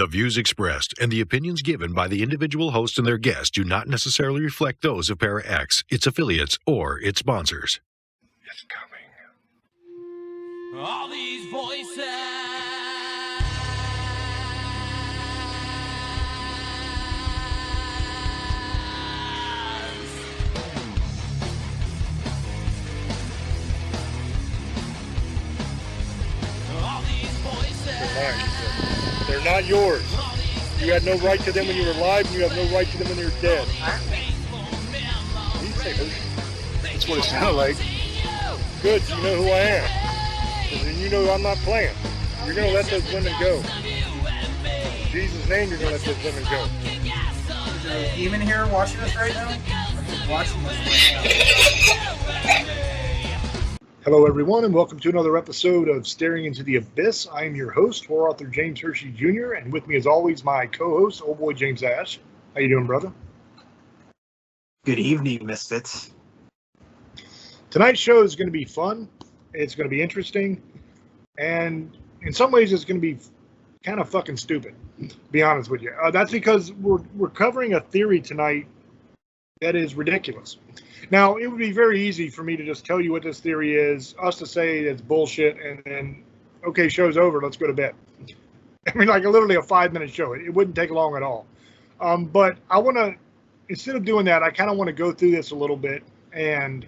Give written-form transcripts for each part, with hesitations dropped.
The views expressed and the opinions given by the individual host and their guests do not necessarily reflect those of ParaX, its affiliates, or its sponsors. It's coming. All these voices. All these voices. They're mine. They're not yours. You had no right to them when you were alive, and you have no right to them when you're dead. You say Hershey. That's what it sounded like. Good, you know who I am. And you know I'm not playing. You're going to let those women go. In Jesus' name, you're going to let those women go. Is there a demon here watching us right now? Watching us right now. Hello, everyone, and welcome to another episode of Staring into the Abyss. I am your host, horror author James Hershey Jr., and with me, as always, my co-host, old boy James Ash. How you doing, brother? Good evening, misfits. Tonight's show is going to be fun. It's going to be interesting, and in some ways, it's going to be kind of fucking stupid. To be honest with you, that's because we're covering a theory tonight that is ridiculous. Now, it would be very easy for me to just tell you what this theory is, us to say it's bullshit, and then, okay, show's over, let's go to bed. I mean, like literally a 5-minute show. It wouldn't take long at all. But I want to, instead of doing that, I kind of want to go through this a little bit and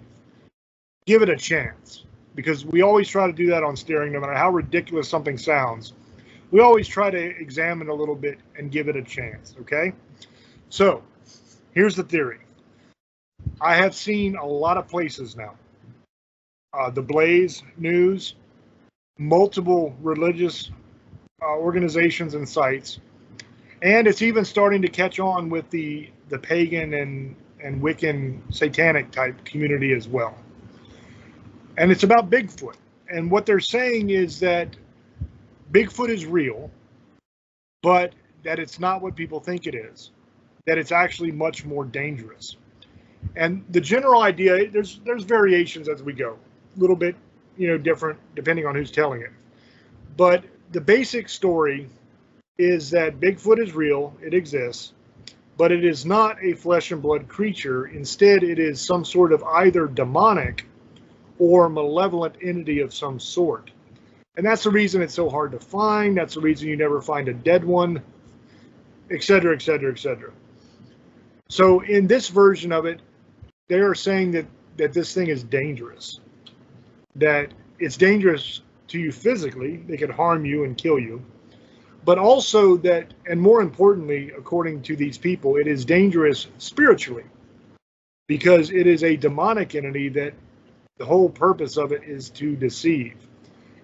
give it a chance. Because we always try to do that on Staring, no matter how ridiculous something sounds. We always try to examine a little bit and give it a chance, okay? So, here's the theory. I have seen a lot of places now. The Blaze News, multiple religious organizations and sites, and it's even starting to catch on with the pagan and Wiccan satanic type community as well. And it's about Bigfoot. And what they're saying is that Bigfoot is real, but that it's not what people think it is. That it's actually much more dangerous. And the general idea, there's variations as we go, a little bit, different depending on who's telling it. But the basic story is that Bigfoot is real, it exists, but it is not a flesh and blood creature. Instead, it is some sort of either demonic or malevolent entity of some sort. And that's the reason it's so hard to find. That's the reason you never find a dead one, etc., etc., etc. So in this version of it, they are saying that this thing is dangerous, that it's dangerous to you physically, they could harm you and kill you, but also that, and more importantly, according to these people, it is dangerous spiritually, because it is a demonic entity that the whole purpose of it is to deceive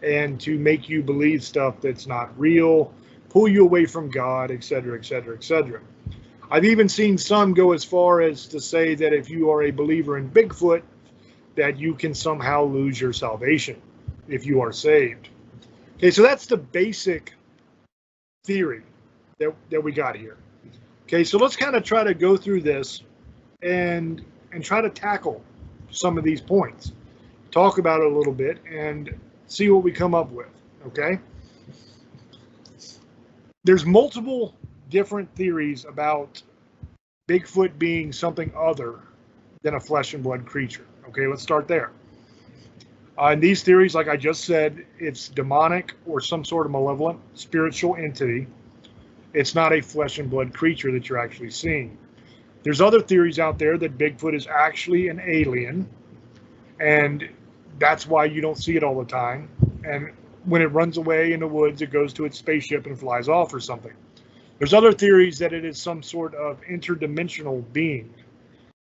and to make you believe stuff that's not real, pull you away from God, etc., etc., etc. I've even seen some go as far as to say that if you are a believer in Bigfoot, that you can somehow lose your salvation if you are saved. Okay, so that's the basic theory that we got here. Okay, so let's kind of try to go through this and try to tackle some of these points. Talk about it a little bit and see what we come up with, okay? There's multiple different theories about Bigfoot being something other than a flesh and blood creature. Okay, let's start there. In these theories, like I just said, it's demonic or some sort of malevolent spiritual entity. It's not a flesh and blood creature that you're actually seeing. There's other theories out there that Bigfoot is actually an alien, and that's why you don't see it all the time. And when it runs away in the woods, it goes to its spaceship and flies off or something. There's other theories that it is some sort of interdimensional being,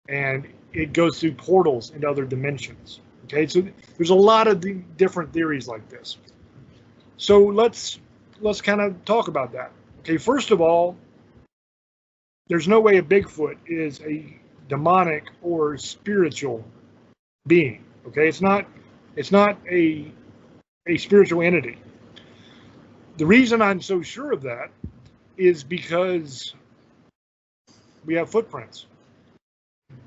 and it goes through portals into other dimensions. Okay, so there's a lot of different theories like this. So let's kind of talk about that. Okay, first of all, there's no way a Bigfoot is a demonic or spiritual being. Okay, it's not a spiritual entity. The reason I'm so sure of that is because we have footprints.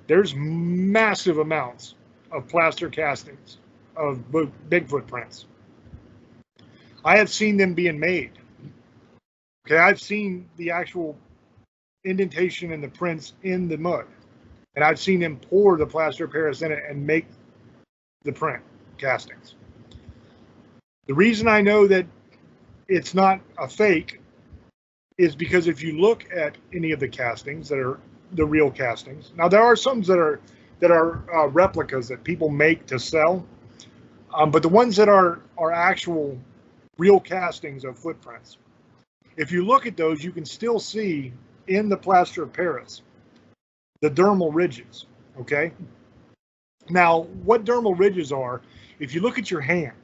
There's massive amounts of plaster castings of Bigfoot prints. I have seen them being made. Okay, I've seen the actual indentation and the prints in the mud. And I've seen them pour the plaster of Paris in it and make the print castings. The reason I know that it's not a fake is because if you look at any of the castings that are the real castings, now there are some that are replicas that people make to sell, but the ones that are actual real castings of footprints, if you look at those, you can still see in the plaster of Paris the dermal ridges. Okay. Now, what dermal ridges are, if you look at your hand,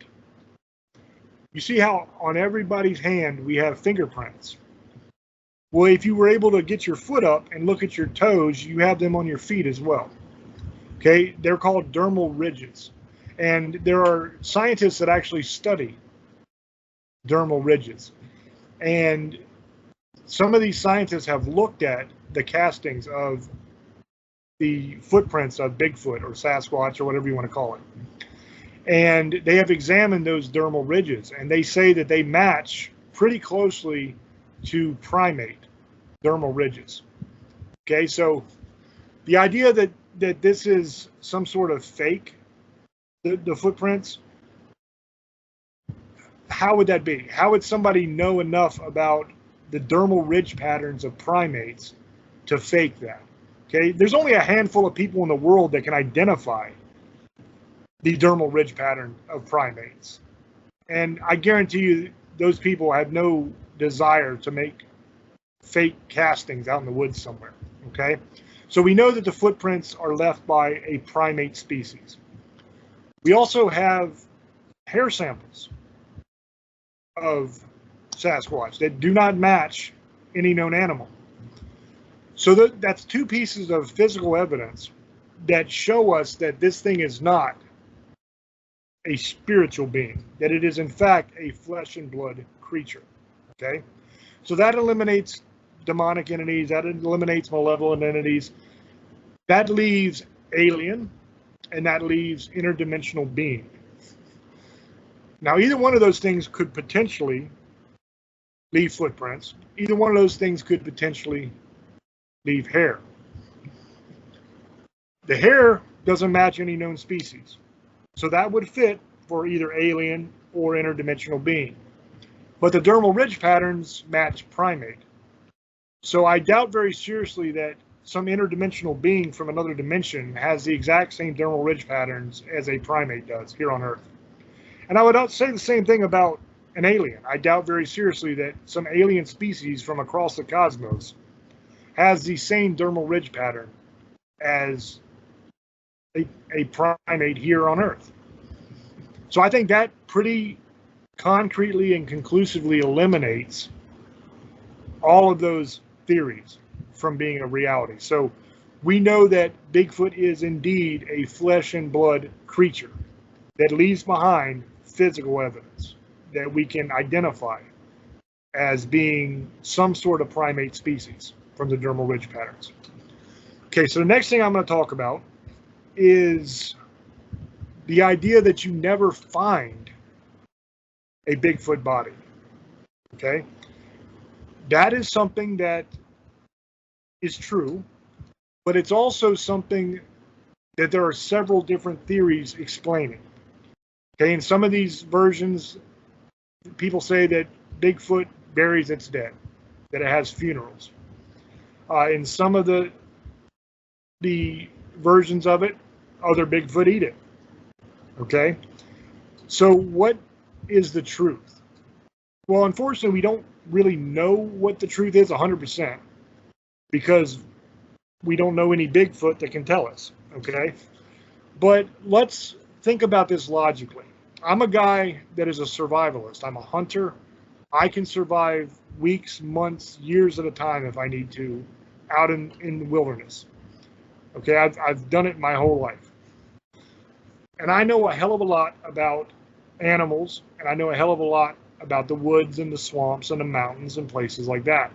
you see how on everybody's hand we have fingerprints. Well, if you were able to get your foot up and look at your toes, you have them on your feet as well. Okay, they're called dermal ridges. And there are scientists that actually study dermal ridges. And some of these scientists have looked at the castings of the footprints of Bigfoot or Sasquatch or whatever you want to call it. And they have examined those dermal ridges, and they say that they match pretty closely to primate dermal ridges. Okay, so the idea that this is some sort of fake, the footprints, how would that be? How would somebody know enough about the dermal ridge patterns of primates to fake that? Okay, there's only a handful of people in the world that can identify the dermal ridge pattern of primates. And I guarantee you those people have no desire to make fake castings out in the woods somewhere. Okay, so we know that the footprints are left by a primate species. We also have hair samples of Sasquatch that do not match any known animal. So that's two pieces of physical evidence that show us that this thing is not a spiritual being, that it is in fact a flesh and blood creature. Okay, so that eliminates demonic entities, that eliminates malevolent entities, that leaves alien, and that leaves interdimensional being. Now, either one of those things could potentially leave footprints. Either one of those things could potentially leave hair. The hair doesn't match any known species. So that would fit for either alien or interdimensional being. But the dermal ridge patterns match primate. So I doubt very seriously that some interdimensional being from another dimension has the exact same dermal ridge patterns as a primate does here on Earth. And I would say the same thing about an alien. I doubt very seriously that some alien species from across the cosmos has the same dermal ridge pattern as a primate here on Earth. So I think that pretty concretely and conclusively eliminates all of those theories from being a reality. So we know that Bigfoot is indeed a flesh and blood creature that leaves behind physical evidence that we can identify as being some sort of primate species from the dermal ridge patterns. Okay, so the next thing I'm going to talk about is the idea that you never find a Bigfoot body. Okay, that is something that is true, but it's also something that there are several different theories explaining. Okay, in some of these versions, people say that Bigfoot buries its dead, that it has funerals. In some of the versions of it, other Bigfoot eat it. Okay, so what is the truth? Well, unfortunately, we don't really know what the truth is 100% because we don't know any Bigfoot that can tell us. Okay, but let's think about this logically. I'm a guy that is a survivalist. I'm a hunter. I can survive weeks, months, years at a time if I need to out in the wilderness. Okay, I've done it my whole life. And I know a hell of a lot about animals, and I know a hell of a lot about the woods and the swamps and the mountains and places like that.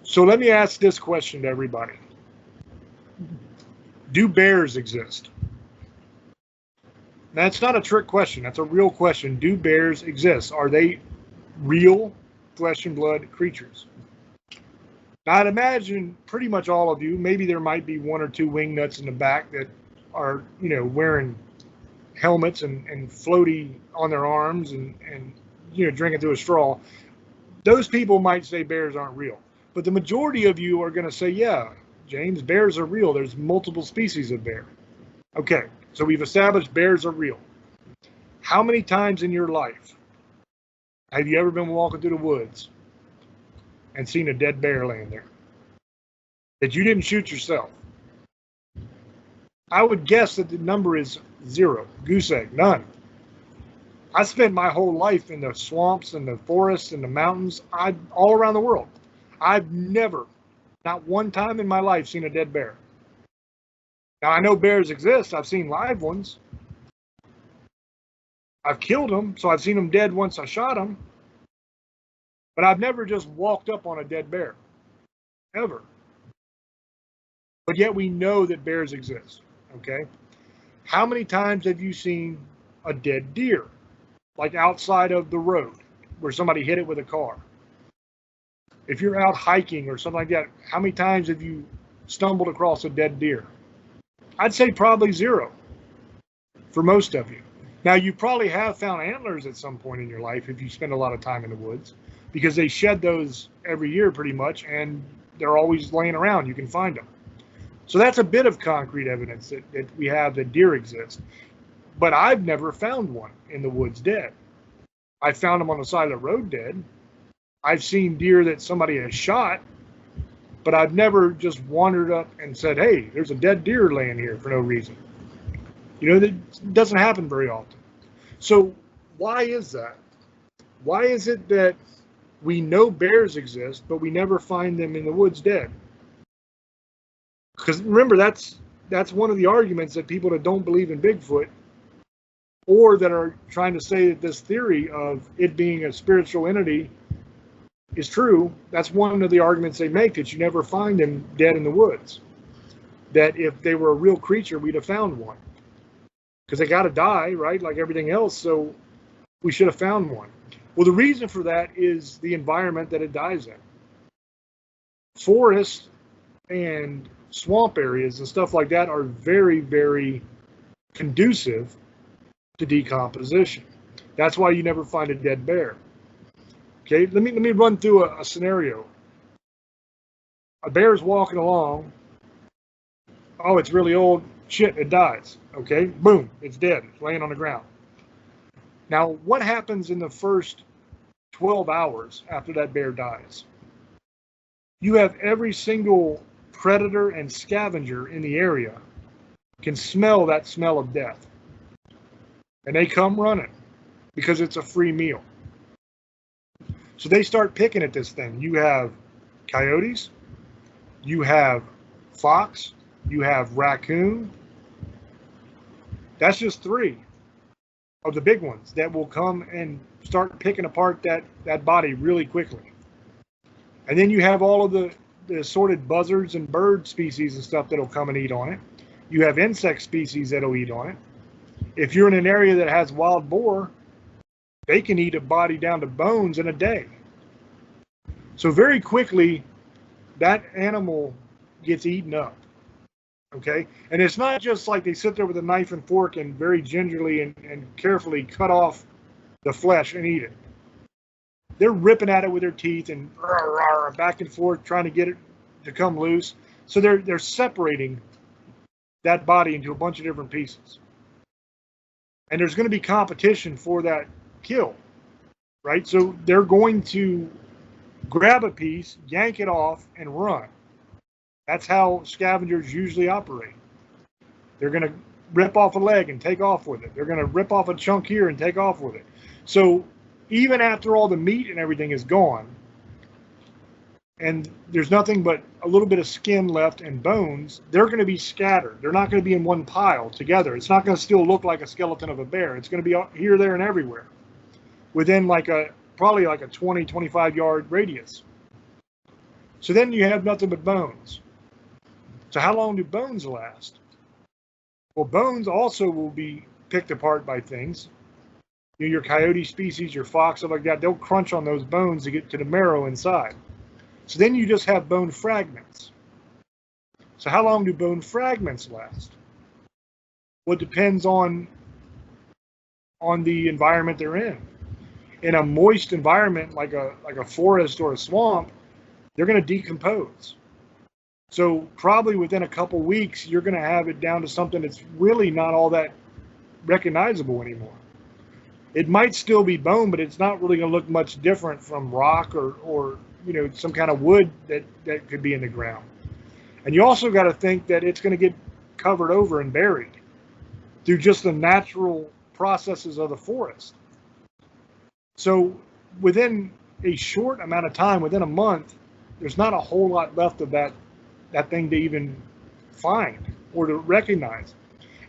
So let me ask this question to everybody. Do bears exist? That's not a trick question. That's a real question. Do bears exist? Are they real flesh and blood creatures. Now, I'd imagine pretty much all of you, maybe there might be one or two wing nuts in the back that are, wearing helmets and floaty on their arms and drinking through a straw. Those people might say bears aren't real. But the majority of you are going to say, yeah, James, bears are real. There's multiple species of bear. Okay, so we've established bears are real. How many times in your life have you ever been walking through the woods and seen a dead bear laying there that you didn't shoot yourself? I would guess that the number is 0. Goose egg, none. I spent my whole life in the swamps and the forests and the mountains, all around the world. I've never, not one time in my life, seen a dead bear. Now, I know bears exist. I've seen live ones. I've killed them, so I've seen them dead once I shot them. But I've never just walked up on a dead bear, ever. But yet we know that bears exist, okay? How many times have you seen a dead deer, like outside of the road, where somebody hit it with a car? If you're out hiking or something like that, how many times have you stumbled across a dead deer? I'd say probably 0 for most of you. Now, you probably have found antlers at some point in your life if you spend a lot of time in the woods, because they shed those every year pretty much, and they're always laying around. You can find them. So that's a bit of concrete evidence that we have that deer exist. But I've never found one in the woods dead. I found them on the side of the road dead. I've seen deer that somebody has shot, but I've never just wandered up and said, hey, there's a dead deer laying here for no reason. That doesn't happen very often. So why is that? Why is it that we know bears exist, but we never find them in the woods dead? Because remember, that's one of the arguments that people that don't believe in Bigfoot, or that are trying to say that this theory of it being a spiritual entity is true. That's one of the arguments they make, that you never find them dead in the woods. That if they were a real creature, we'd have found one. Because they got to die, right? Like everything else. So we should have found one. Well, the reason for that is the environment that it dies in. Forests and swamp areas and stuff like that are very, very conducive to decomposition. That's why you never find a dead bear. Okay, let me run through a scenario. A bear's walking along. Oh, it's really old. Shit, it dies. Okay, boom, it's dead. It's laying on the ground. Now, what happens in the first 12 hours after that bear dies? You have every single predator and scavenger in the area can smell that smell of death. And they come running because it's a free meal. So they start picking at this thing. You have coyotes, you have fox, you have raccoon. That's just 3 of the big ones that will come and start picking apart that body really quickly. And then you have all of the assorted buzzards and bird species and stuff that'll come and eat on it. You have insect species that'll eat on it. If you're in an area that has wild boar, they can eat a body down to bones in a day. So very quickly, that animal gets eaten up. Okay? And it's not just like they sit there with a knife and fork and very gingerly and carefully cut off the flesh and eat it. They're ripping at it with their teeth and back and forth trying to get it to come loose. So they're separating that body into a bunch of different pieces. And there's going to be competition for that kill, right? So they're going to grab a piece, yank it off, and run. That's how scavengers usually operate. They're going to rip off a leg and take off with it. They're going to rip off a chunk here and take off with it. So even after all the meat and everything is gone, and there's nothing but a little bit of skin left and bones, they're going to be scattered. They're not going to be in one pile together. It's not going to still look like a skeleton of a bear. It's going to be here, there, and everywhere within probably like a 20, 25 yard radius. So then you have nothing but bones. So how long do bones last? Well, bones also will be picked apart by things. your coyote species, your fox, stuff like that, they'll crunch on those bones to get to the marrow inside. So then you just have bone fragments. So how long do bone fragments last? Well, it depends on the environment they're in. In a moist environment like a forest or a swamp, they're going to decompose. So probably within a couple weeks, you're going to have it down to something that's really not all that recognizable anymore. It might still be bone, but it's not really going to look much different from rock or some kind of wood that could be in the ground. And you also got to think that it's going to get covered over and buried through just the natural processes of the forest. So within a short amount of time, within a month, there's not a whole lot left of that thing to even find or to recognize.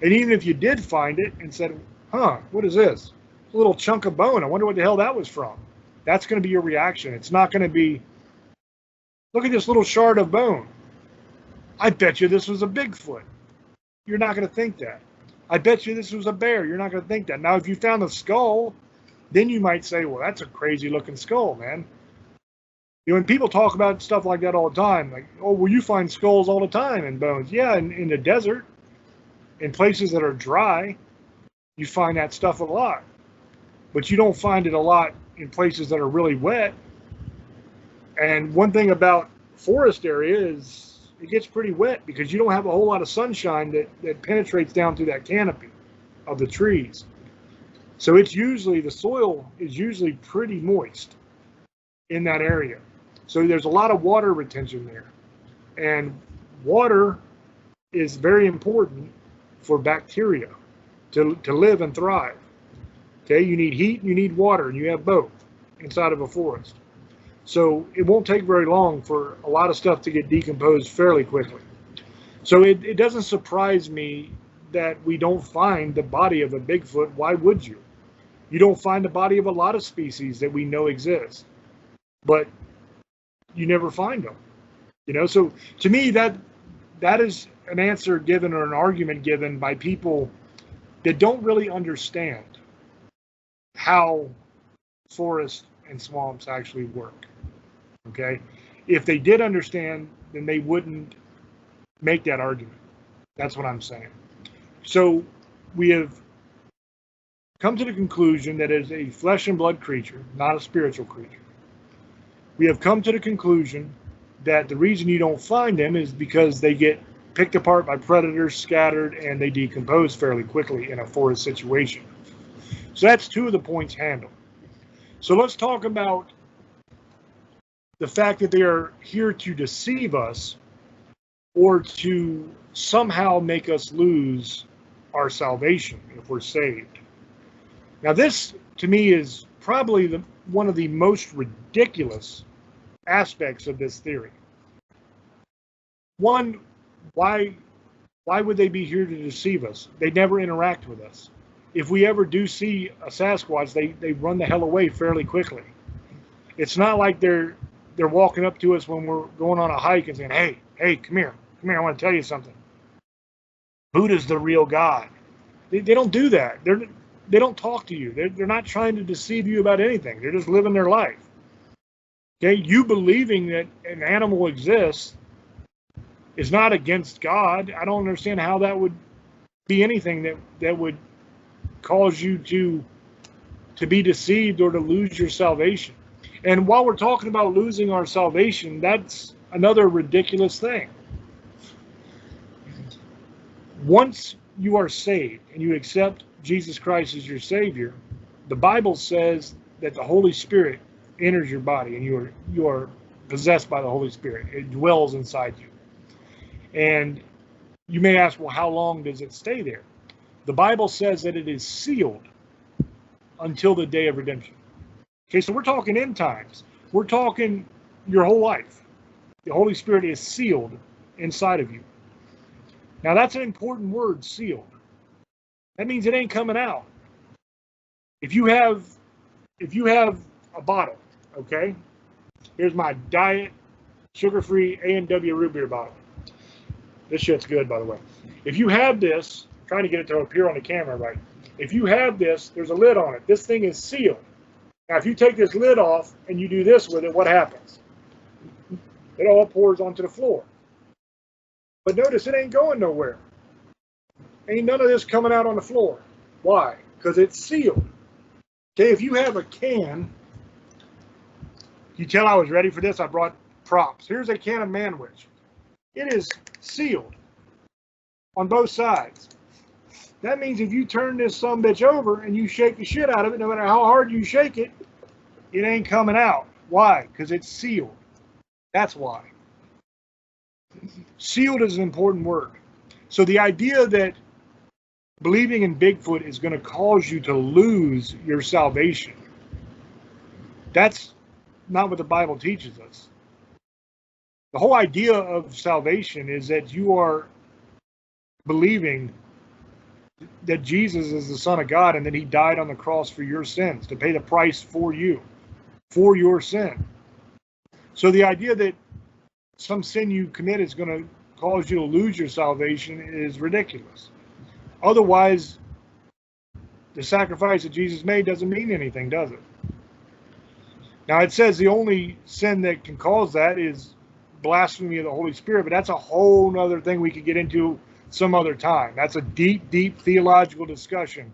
And even if you did find it and said, what is this? A little chunk of bone. I wonder what the hell that was from. That's going to be your reaction. It's not going to be, look at this little shard of bone. I bet you this was a Bigfoot. You're not going to think that. I bet you this was a bear. You're not going to think that. Now, if you found a skull, then you might say, well, that's a crazy looking skull, man. And people talk about stuff like that all the time. Like, oh, well, you find skulls all the time and bones. Yeah, in the desert, in places that are dry, you find that stuff a lot. But you don't find it a lot in places that are really wet. And one thing about forest area is it gets pretty wet because you don't have a whole lot of sunshine that penetrates down through that canopy of the trees. So the soil is usually pretty moist in that area. So there's a lot of water retention there. And water is very important for bacteria to live and thrive. Okay, you need heat and you need water, and you have both inside of a forest. So it won't take very long for a lot of stuff to get decomposed fairly quickly. So it doesn't surprise me that we don't find the body of a Bigfoot. Why would you? You don't find the body of a lot of species that we know exist, but you never find them. So to me, that is an answer given or an argument given by people that don't really understand how forests and swamps actually work. Okay? If they did understand, then they wouldn't make that argument. That's what I'm saying. So we have come to the conclusion that it is a flesh and blood creature, not a spiritual creature. We have come to the conclusion that the reason you don't find them is because they get picked apart by predators, scattered, and they decompose fairly quickly in a forest situation. So that's two of the points handled. So let's talk about the fact that they are here to deceive us or to somehow make us lose our salvation if we're saved. Now this, to me, is probably one of the most ridiculous aspects of this theory. One, why would they be here to deceive us? They never interact with us. If we ever do see a Sasquatch, they run the hell away fairly quickly. It's not like they're walking up to us when we're going on a hike and saying, hey, come here, I want to tell you something. Buddha's the real God. They don't do that. They don't talk to you. They're not trying to deceive you about anything. They're just living their life. Okay, you believing that an animal exists is not against God. I don't understand how that would be anything that would cause you to be deceived or to lose your salvation. And while we're talking about losing our salvation, that's another ridiculous thing. Once you are saved and you accept Jesus Christ as your Savior, the Bible says that the Holy Spirit enters your body and you are possessed by the Holy Spirit. It dwells inside you. And you may ask, well, how long does it stay there? The Bible says that it is sealed until the day of redemption. Okay, so we're talking end times. We're talking your whole life. The Holy Spirit is sealed inside of you. Now that's an important word, sealed. That means it ain't coming out. If you have a bottle, okay? Here's my diet, sugar-free A&W root beer bottle. This shit's good, by the way. If you have this, I'm trying to get it to appear on the camera right. If you have this, there's a lid on it. This thing is sealed. Now, if you take this lid off and you do this with it, what happens? It all pours onto the floor. But notice it ain't going nowhere. Ain't none of this coming out on the floor. Why? Because it's sealed. Okay, if you have a can, you tell I was ready for this, I brought props. Here's a can of Manwich. It is sealed on both sides. That means if you turn this sumbitch over and you shake the shit out of it, no matter how hard you shake it, it ain't coming out. Why? Because it's sealed. That's why. Sealed is an important word. So the idea that believing in Bigfoot is going to cause you to lose your salvation, that's not what the Bible teaches us. The whole idea of salvation is that you are believing that Jesus is the Son of God and that he died on the cross for your sins, to pay the price for you, for your sin. So the idea that some sin you commit is going to cause you to lose your salvation is ridiculous. Otherwise, the sacrifice that Jesus made doesn't mean anything, does it? Now, it says the only sin that can cause that is blasphemy of the Holy Spirit, but that's a whole other thing we could get into some other time. That's a deep, deep theological discussion.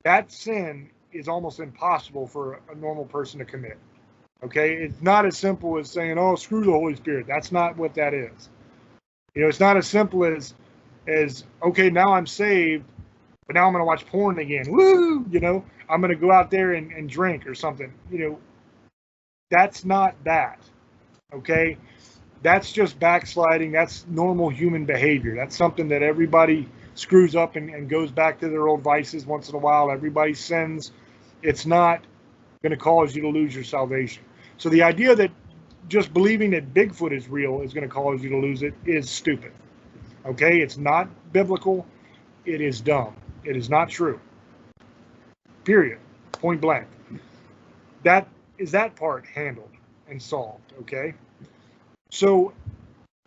That sin is almost impossible for a normal person to commit. Okay? It's not as simple as saying, oh, screw the Holy Spirit. That's not what that is. You know, it's not as simple as okay, now I'm saved, but now I'm going to watch porn again. Woo! You know, I'm going to go out there and drink or something. You know, that's not that. Okay? That's just backsliding. That's normal human behavior. That's something that everybody screws up and goes back to their old vices once in a while. Everybody sins. It's not going to cause you to lose your salvation. So the idea that just believing that Bigfoot is real is going to cause you to lose it is stupid. Okay? It's not biblical. It is dumb. It is not true. Period. Point blank. That is that part handled and solved. Okay? So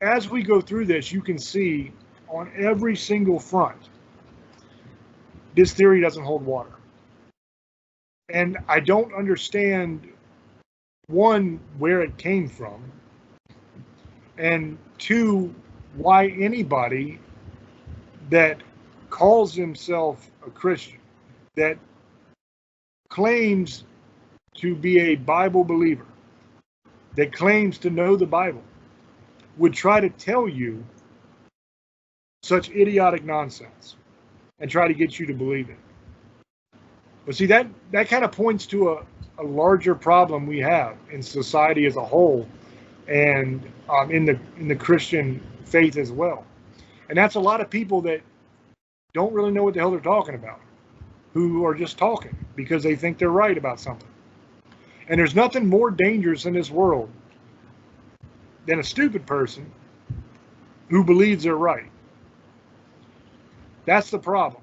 as we go through this, you can see on every single front, this theory doesn't hold water. And I don't understand, one, where it came from, and two, why anybody that calls himself a Christian, that claims to be a Bible believer, that claims to know the Bible, would try to tell you such idiotic nonsense and try to get you to believe it. But see, that kind of points to a larger problem we have in society as a whole, and in the Christian faith as well. And that's a lot of people that don't really know what the hell they're talking about, who are just talking because they think they're right about something. And there's nothing more dangerous in this world than a stupid person who believes they're right. That's the problem.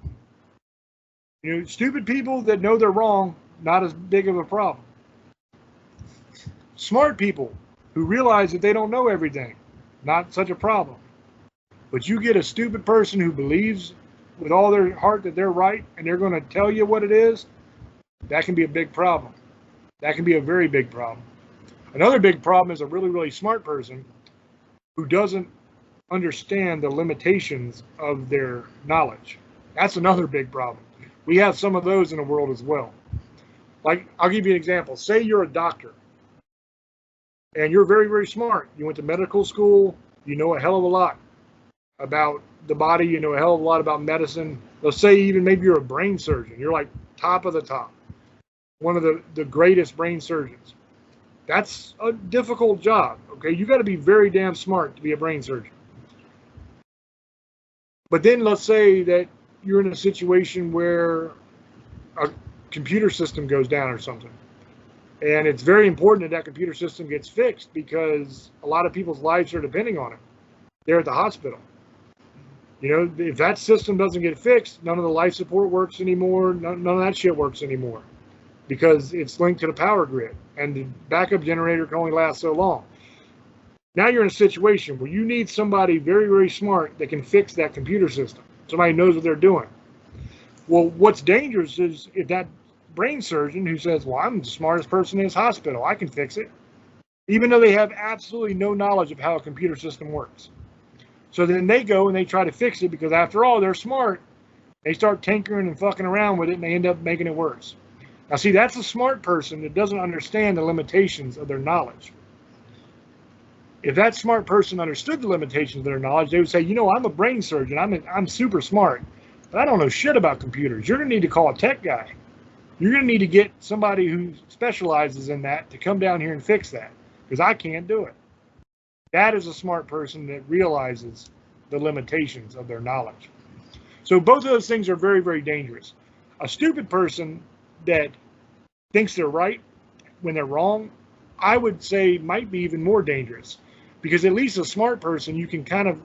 You know, stupid people that know they're wrong, not as big of a problem. Smart people who realize that they don't know everything, not such a problem. But you get a stupid person who believes with all their heart that they're right and they're going to tell you what it is, that can be a big problem. That can be a very big problem. Another big problem is a really, really smart person who doesn't understand the limitations of their knowledge. That's another big problem. We have some of those in the world as well. Like, I'll give you an example. Say you're a doctor and you're very, very smart. You went to medical school. You know a hell of a lot about the body. You know a hell of a lot about medicine. Let's say even maybe you're a brain surgeon. You're like top of the top. One of the greatest brain surgeons. That's a difficult job, okay? You got to be very damn smart to be a brain surgeon. But then let's say that you're in a situation where a computer system goes down or something. And it's very important that that computer system gets fixed because a lot of people's lives are depending on it. They're at the hospital. You know, if that system doesn't get fixed, none of the life support works anymore. None of that shit works anymore. Because it's linked to the power grid, and the backup generator can only last so long. Now you're in a situation where you need somebody very, very smart that can fix that computer system. Somebody who knows what they're doing. Well, what's dangerous is if that brain surgeon who says, well, I'm the smartest person in this hospital, I can fix it, even though they have absolutely no knowledge of how a computer system works. So then they go and they try to fix it because after all, they're smart. They start tinkering and fucking around with it and they end up making it worse. Now see, that's a smart person that doesn't understand the limitations of their knowledge. If that smart person understood the limitations of their knowledge, they would say, you know, I'm a brain surgeon, I'm super smart, but I don't know shit about computers. You're gonna need to call a tech guy. You're gonna need to get somebody who specializes in that to come down here and fix that, because I can't do it. That is a smart person that realizes the limitations of their knowledge. So both of those things are very, very dangerous. A stupid person that thinks they're right when they're wrong, I would say might be even more dangerous, because at least a smart person, you can kind of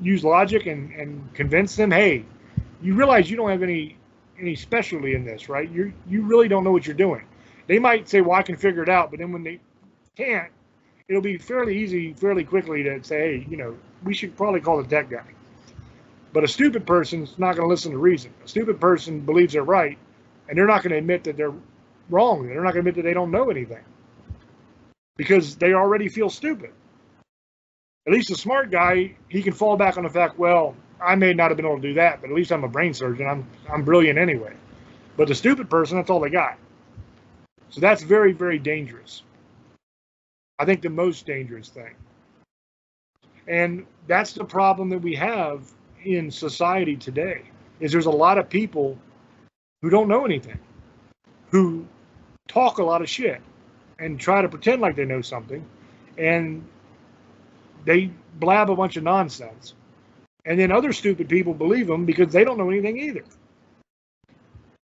use logic and convince them, hey, you realize you don't have any specialty in this, right? You really don't know what you're doing. They might say, well, I can figure it out, but then when they can't, it'll be fairly easy, fairly quickly to say, hey, you know, we should probably call the tech guy. But a stupid person's not going to listen to reason. A stupid person believes they're right, and they're not going to admit that they're wrong. They're not going to admit that they don't know anything, because they already feel stupid. At least a smart guy, he can fall back on the fact, well, I may not have been able to do that, but at least I'm a brain surgeon. I'm brilliant anyway. But the stupid person, that's all they got. So that's very, very dangerous. I think the most dangerous thing. And that's the problem that we have in society today, is there's a lot of people who don't know anything, who talk a lot of shit and try to pretend like they know something, and they blab a bunch of nonsense. And then other stupid people believe them because they don't know anything either.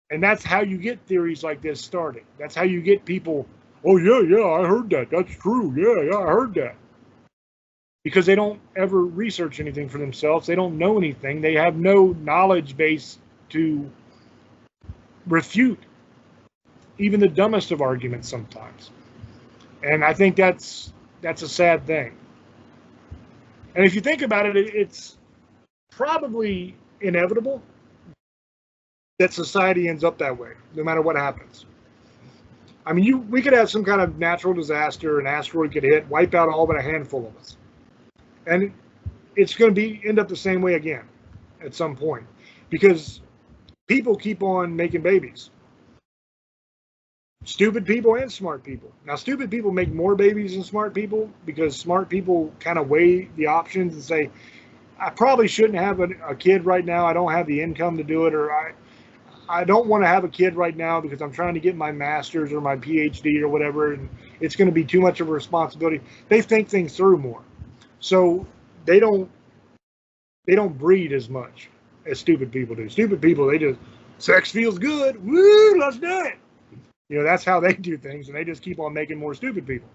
And that's how you get theories like this started. That's how you get people, oh, yeah, I heard that. That's true. Yeah, I heard that. Because they don't ever research anything for themselves. They don't know anything. They have no knowledge base to refute even the dumbest of arguments sometimes. And I think that's a sad thing. And if you think about it, it's probably inevitable that society ends up that way, no matter what happens. I mean, we could have some kind of natural disaster, an asteroid could hit, wipe out all but a handful of us. And it's going to end up the same way again at some point, because people keep on making babies. Stupid people and smart people. Now, stupid people make more babies than smart people, because smart people kind of weigh the options and say, I probably shouldn't have a kid right now. I don't have the income to do it, or I don't want to have a kid right now because I'm trying to get my master's or my PhD or whatever, and it's going to be too much of a responsibility. They think things through more. So they don't breed as much as stupid people do. Stupid people, they just, sex feels good. Woo, let's do it. You know, that's how they do things, and they just keep on making more stupid people.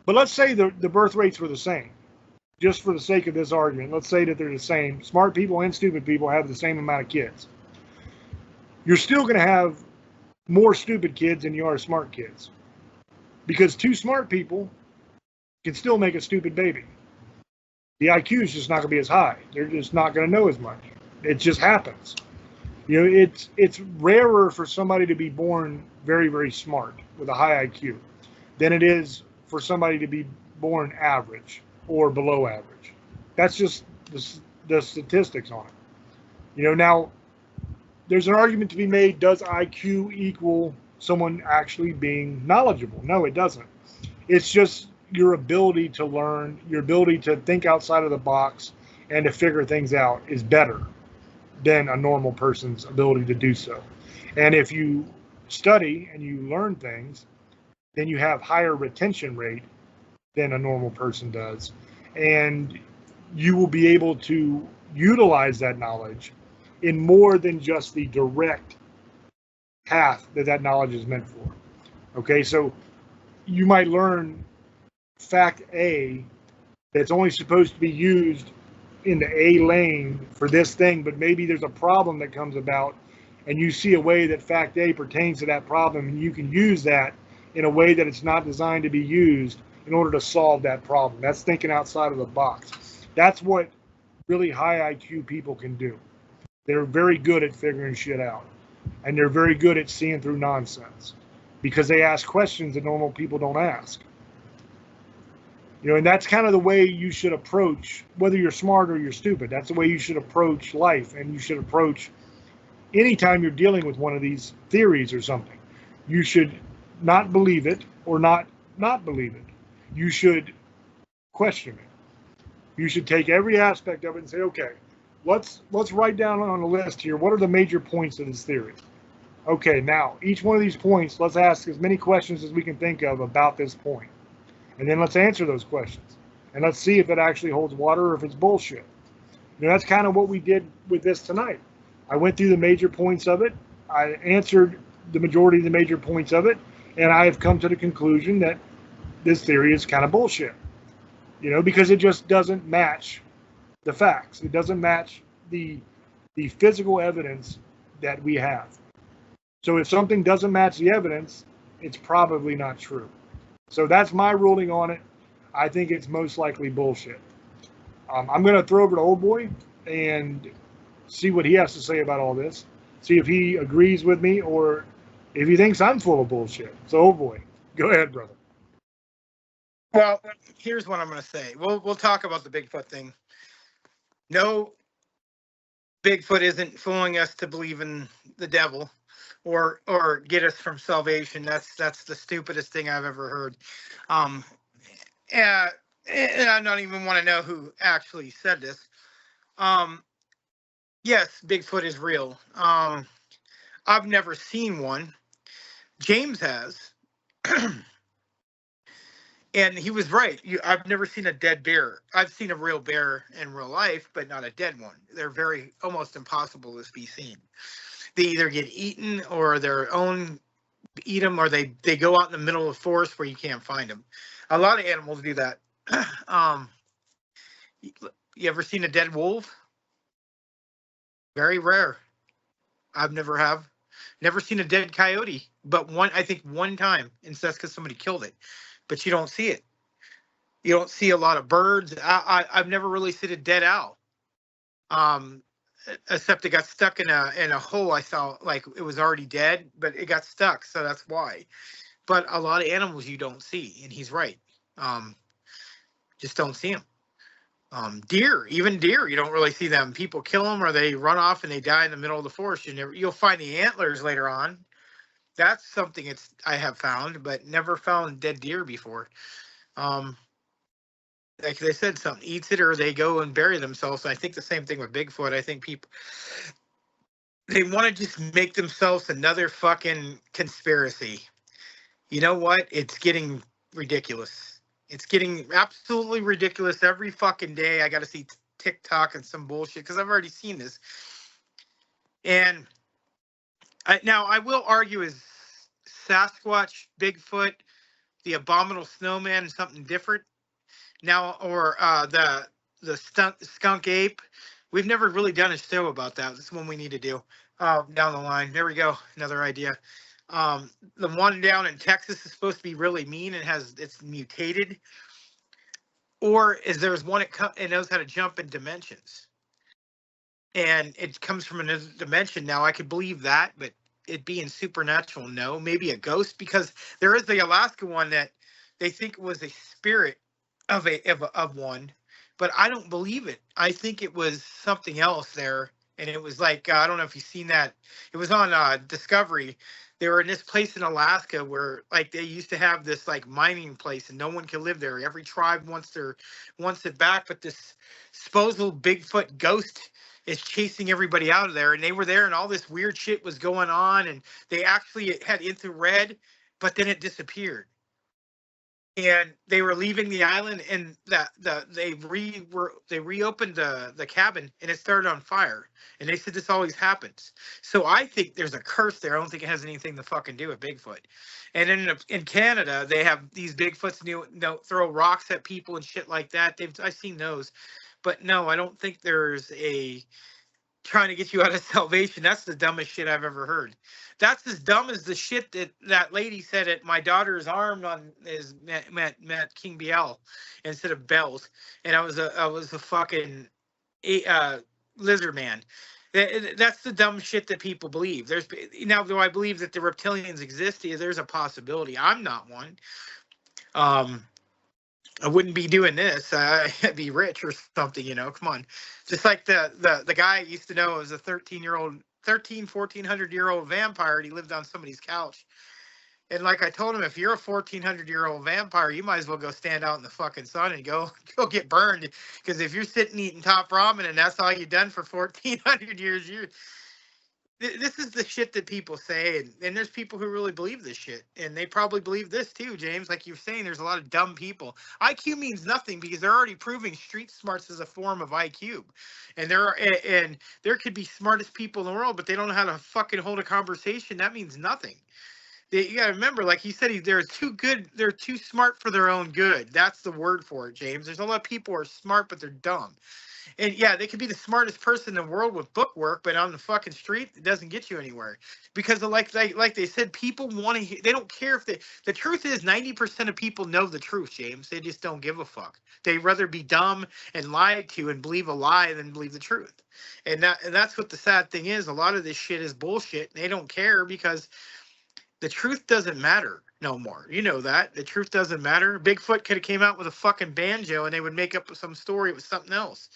But let's say the birth rates were the same. Just for the sake of this argument, let's say that they're the same. Smart people and stupid people have the same amount of kids. You're still going to have more stupid kids than you are smart kids. Because two smart people can still make a stupid baby. The IQ is just not going to be as high. They're just not going to know as much. It just happens. You know, it's rarer for somebody to be born very, very smart with a high IQ than it is for somebody to be born average or below average. That's just the statistics on it. You know, now there's an argument to be made, does IQ equal someone actually being knowledgeable? No, it doesn't. It's just your ability to learn, your ability to think outside of the box and to figure things out is better than a normal person's ability to do so. And if you study and you learn things, then you have higher retention rate than a normal person does. And you will be able to utilize that knowledge in more than just the direct path that knowledge is meant for. Okay, so you might learn fact A that's only supposed to be used in the A lane for this thing, but maybe there's a problem that comes about and you see a way that fact A pertains to that problem, and you can use that in a way that it's not designed to be used in order to solve that problem. That's thinking outside of the box. That's what really high IQ people can do. They're very good at figuring shit out. And they're very good at seeing through nonsense because they ask questions that normal people don't ask. You know, and that's kind of the way you should approach, whether you're smart or you're stupid. That's the way you should approach life, and you should approach anytime you're dealing with one of these theories or something. You should not believe it or not believe it. You should question it. You should take every aspect of it and say, okay, let's write down on a list here, what are the major points of this theory? Okay, now each one of these points, let's ask as many questions as we can think of about this point. And then let's answer those questions. And let's see if it actually holds water or if it's bullshit. You know, that's kind of what we did with this tonight. I went through the major points of it. I answered the majority of the major points of it. And I have come to the conclusion that this theory is kind of bullshit. You know, because it just doesn't match the facts. It doesn't match the physical evidence that we have. So if something doesn't match the evidence, it's probably not true. So that's my ruling on it. I think it's most likely bullshit. I'm going to throw over to Old Boy and see what he has to say about all this. See if he agrees with me or if he thinks I'm full of bullshit. So, Old Boy, go ahead, brother. Well, here's what I'm going to say. We'll talk about the Bigfoot thing. No, Bigfoot isn't fooling us to believe in the devil or get us from salvation. That's the stupidest thing I've ever heard. And I don't even want to know who actually said this. Yes, Bigfoot is real. I've never seen one. James has. And he was right. I've never seen a dead bear. I've seen a real bear in real life, but not a dead one. They're almost impossible to be seen. They either get eaten or their own eat them, or they go out in the middle of the forest where you can't find them. A lot of animals do that. You ever seen a dead wolf? Very rare. I've never seen a dead coyote, but I think one time, and that's because somebody killed it. But you don't see it. You don't see a lot of birds. I've never really seen a dead owl. Except it got stuck in a hole. I saw like it was already dead, but it got stuck, so that's why. But a lot of animals you don't see, and he's right. Just don't see them. Deer, even deer, you don't really see them. People kill them, or they run off and they die in the middle of the forest. You'll find the antlers later on. That's something I have found, but never found dead deer before. Like they said, something eats it or they go and bury themselves. And I think the same thing with Bigfoot. I think people, they want to just make themselves another fucking conspiracy. You know what? It's getting ridiculous. It's getting absolutely ridiculous every fucking day. I got to see TikTok and some bullshit because I've already seen this. And now I will argue is Sasquatch, Bigfoot, the abominable snowman, something different. Now, or the skunk ape. We've never really done a show about that. This is one we need to do down the line. There we go. Another idea. The one down in Texas is supposed to be really mean and it's mutated. Or there's one it knows how to jump in dimensions. And it comes from another dimension. Now, I could believe that, but it being supernatural, no. Maybe a ghost, because there is the Alaska one that they think was a spirit of one, but I don't believe it. I think it was something else there, and it was like I don't know if you've seen that. It was on Discovery. They were in this place in Alaska where like they used to have this like mining place, and no one could live there. Every tribe wants it back, but this supposed Bigfoot ghost is chasing everybody out of there, and they were there, and all this weird shit was going on, and they actually had infrared, but then it disappeared. And they were leaving the island, and they reopened the cabin, and it started on fire. And they said this always happens. So I think there's a curse there. I don't think it has anything to fucking do with Bigfoot. And in Canada, they have these Bigfoots throw rocks at people and shit like that. I've seen those, but no, I don't think there's a trying to get you out of salvation. That's the dumbest shit I've ever heard. That's as dumb as the shit that lady said at my daughter's arm is met King BL instead of bells, and I was a fucking lizard man. That's the dumb shit that people believe. Now, do I believe that the reptilians exist? Yeah, there's a possibility. I'm not one. I wouldn't be doing this. I'd be rich or something, come on. Just like the guy I used to know was a 1400-year-old vampire, and he lived on somebody's couch. And like I told him, if you're a 1400-year-old vampire, you might as well go stand out in the fucking sun and go get burned. Because if you're sitting eating top ramen and that's all you've done for 1400 years, this is the shit that people say. And there's people who really believe this shit. And they probably believe this too, James. Like you're saying, there's a lot of dumb people. IQ means nothing because they're already proving street smarts as a form of IQ. And there could be smartest people in the world, but they don't know how to fucking hold a conversation. That means nothing. You gotta remember, like he said, they're too smart for their own good. That's the word for it, James. There's a lot of people who are smart, but they're dumb. And yeah, they could be the smartest person in the world with book work, but on the fucking street, it doesn't get you anywhere. Because like they said, people want to hear, they don't care if the truth is 90% of people know the truth, James. They just don't give a fuck. They'd rather be dumb and lied to and believe a lie than believe the truth. And that's what the sad thing is. A lot of this shit is bullshit. They don't care because the truth doesn't matter no more. You know that. The truth doesn't matter. Bigfoot could have came out with a fucking banjo and they would make up some story. It was something else.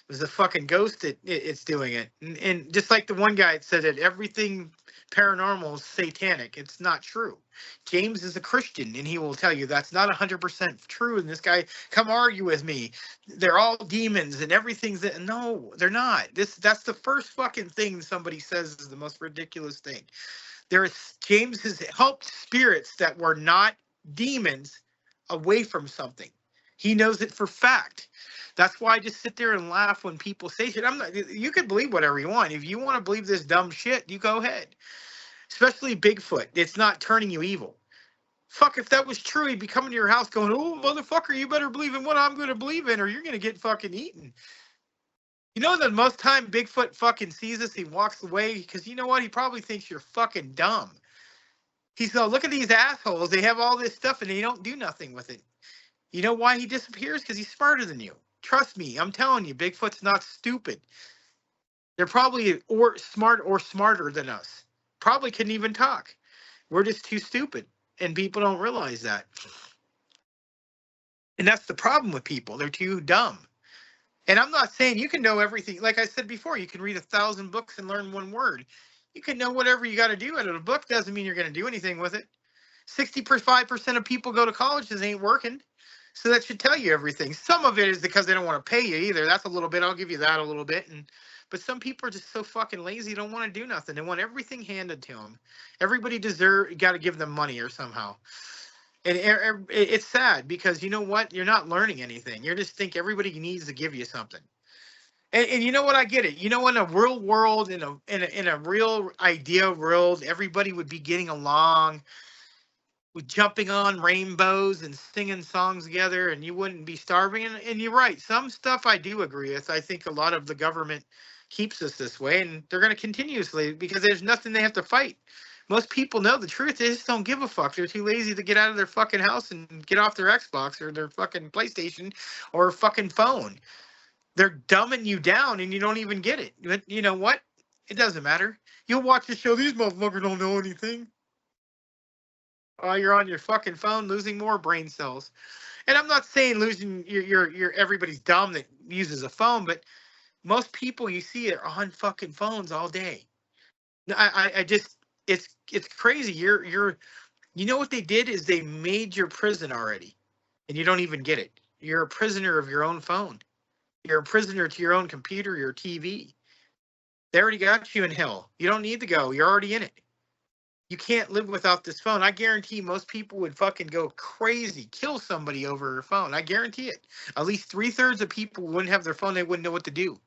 It was a fucking ghost it's doing it. And just like the one guy said that everything paranormal is satanic. It's not true. James is a Christian and he will tell you that's not 100% true. And this guy, come argue with me. They're all demons and everything's that. No, they're not. That's the first fucking thing somebody says is the most ridiculous thing. James has helped spirits that were not demons away from something. He knows it for fact. That's why I just sit there and laugh when people say shit. You can believe whatever you want. If you want to believe this dumb shit, you go ahead. Especially Bigfoot. It's not turning you evil. Fuck, if that was true, he'd be coming to your house going, oh, motherfucker, you better believe in what I'm going to believe in or you're going to get fucking eaten. You know, the most time Bigfoot fucking sees us, he walks away because you know what? He probably thinks you're fucking dumb. He's like, look at these assholes. They have all this stuff and they don't do nothing with it. You know why he disappears? Because he's smarter than you. Trust me, I'm telling you, Bigfoot's not stupid. They're probably smarter than us. Probably couldn't even talk. We're just too stupid. And people don't realize that. And that's the problem with people. They're too dumb. And I'm not saying you can know everything. Like I said before, you can read 1,000 books and learn one word. You can know whatever you got to do out of a book. Doesn't mean you're going to do anything with it. 65% of people go to college and ain't working. So that should tell you everything. Some of it is because they don't want to pay you either. That's a little bit. I'll give you that a little bit. But some people are just so fucking lazy. They don't want to do nothing. They want everything handed to them. Everybody got to give them money or somehow. And it's sad because you know what? You're not learning anything. You just think everybody needs to give you something. And you know what? I get it. You know, in a real world, in a real idea world, everybody would be getting along, with jumping on rainbows and singing songs together, and you wouldn't be starving. And you're right. Some stuff I do agree with. I think a lot of the government keeps us this way, and they're going to continuously because there's nothing they have to fight. Most people know the truth. They just don't give a fuck. They're too lazy to get out of their fucking house and get off their Xbox or their fucking PlayStation or fucking phone. They're dumbing you down and you don't even get it. But you know what? It doesn't matter. You'll watch the show. These motherfuckers don't know anything. You're on your fucking phone losing more brain cells. And I'm not saying losing your everybody's dumb that uses a phone, but most people you see are on fucking phones all day. I just it's crazy. You know what they did is they made your prison already, and you don't even get it. You're a prisoner of your own phone. You're a prisoner to your own computer, your TV. They already got you in hell. You don't need to go. You're already in it. You can't live without this phone. I guarantee most people would fucking go crazy, kill somebody over a phone. I guarantee it. At least 3/3 of people wouldn't have their phone. They wouldn't know what to do.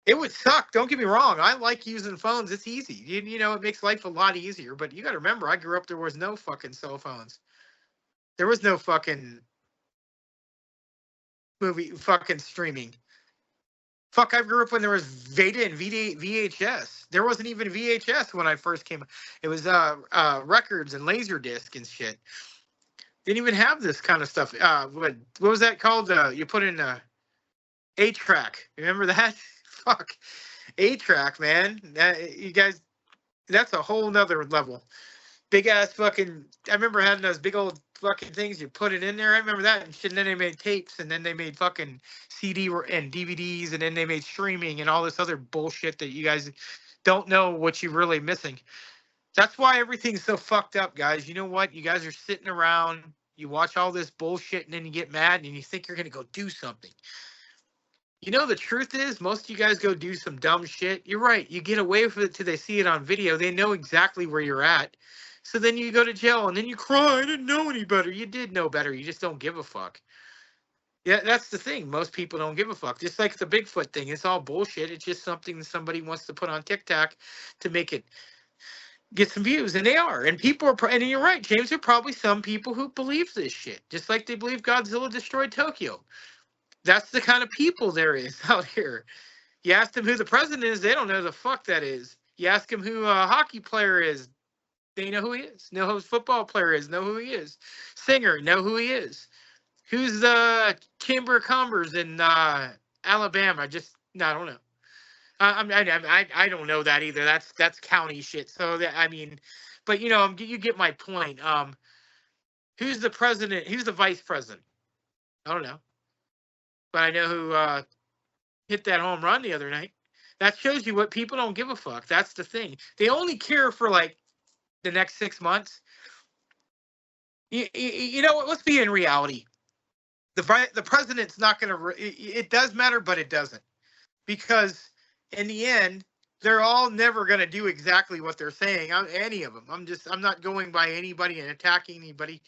It would suck. Don't get me wrong. I like using phones. It's easy. You know, it makes life a lot easier. But you got to remember, I grew up, there was no fucking cell phones. There was no fucking movie fucking streaming. Fuck, I grew up when there was Veda and VHS. There wasn't even VHS when I first came. It was records and Laserdisc and shit. Didn't even have this kind of stuff. What was that called? You put in a track. Remember that? Fuck. A-Track, man. You guys, that's a whole nother level. Big ass fucking. I remember having those big old fucking things. You put it in there. I remember that and shit. And then they made tapes, and then they made fucking CD and DVDs, and then they made streaming and all this other bullshit that you guys don't know what you're really missing. That's why everything's so fucked up, guys. You know what? You guys are sitting around. You watch all this bullshit, and then you get mad, and you think you're gonna go do something. You know, the truth is, most of you guys go do some dumb shit. You're right. You get away with it till they see it on video. They know exactly where you're at. So then you go to jail and then you cry. I didn't know any better. You did know better. You just don't give a fuck. Yeah, that's the thing. Most people don't give a fuck. Just like the Bigfoot thing. It's all bullshit. It's just something somebody wants to put on TikTok to make it get some views. And they are. And people are, and you're right, James, there are probably some people who believe this shit. Just like they believe Godzilla destroyed Tokyo. That's the kind of people there is out here. You ask them who the president is, they don't know the fuck that is. You ask them who a hockey player is, they know who he is. Know who his football player is, know who he is. Singer, know who he is. Who's the Chamber of Commerce in Alabama? I don't know. I don't know that either. That's county shit. So I mean, but you know, you get my point. Who's the president? Who's the vice president? I don't know. But I know who hit that home run the other night. That shows you what people don't give a fuck. That's the thing. They only care for like the next 6 months. You know what? Let's be in reality. The president's not going to. It does matter, but it doesn't, because in the end, they're all never going to do exactly what they're saying. Any of them. I'm not going by anybody and attacking anybody,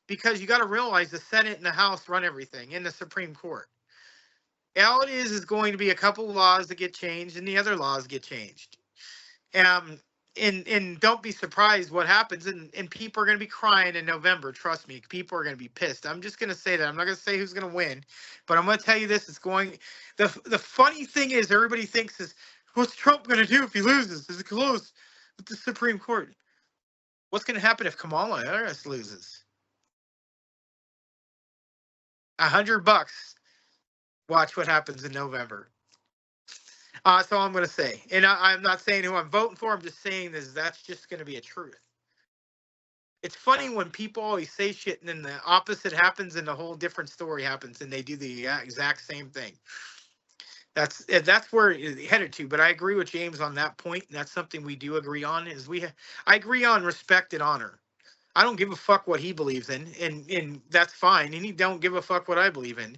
because you got to realize the Senate and the House run everything, and the Supreme Court. All it is going to be a couple of laws that get changed, and the other laws get changed. And don't be surprised what happens, and people are going to be crying in November. Trust me, people are going to be pissed. I'm just going to say that. I'm not going to say who's going to win, but I'm going to tell you this: it's going. The funny thing is, everybody thinks is, what's Trump going to do if he loses? Is it close with the Supreme Court? What's going to happen if Kamala Harris loses? $100. Watch what happens in November. That's all I'm going to say. And I'm not saying who I'm voting for. I'm just saying that's just going to be a truth. It's funny when people always say shit and then the opposite happens and a whole different story happens and they do the exact same thing. That's where it's headed to. But I agree with James on that point. And that's something we do agree on. I agree on respect and honor. I don't give a fuck what he believes in, and that's fine. And he don't give a fuck what I believe in.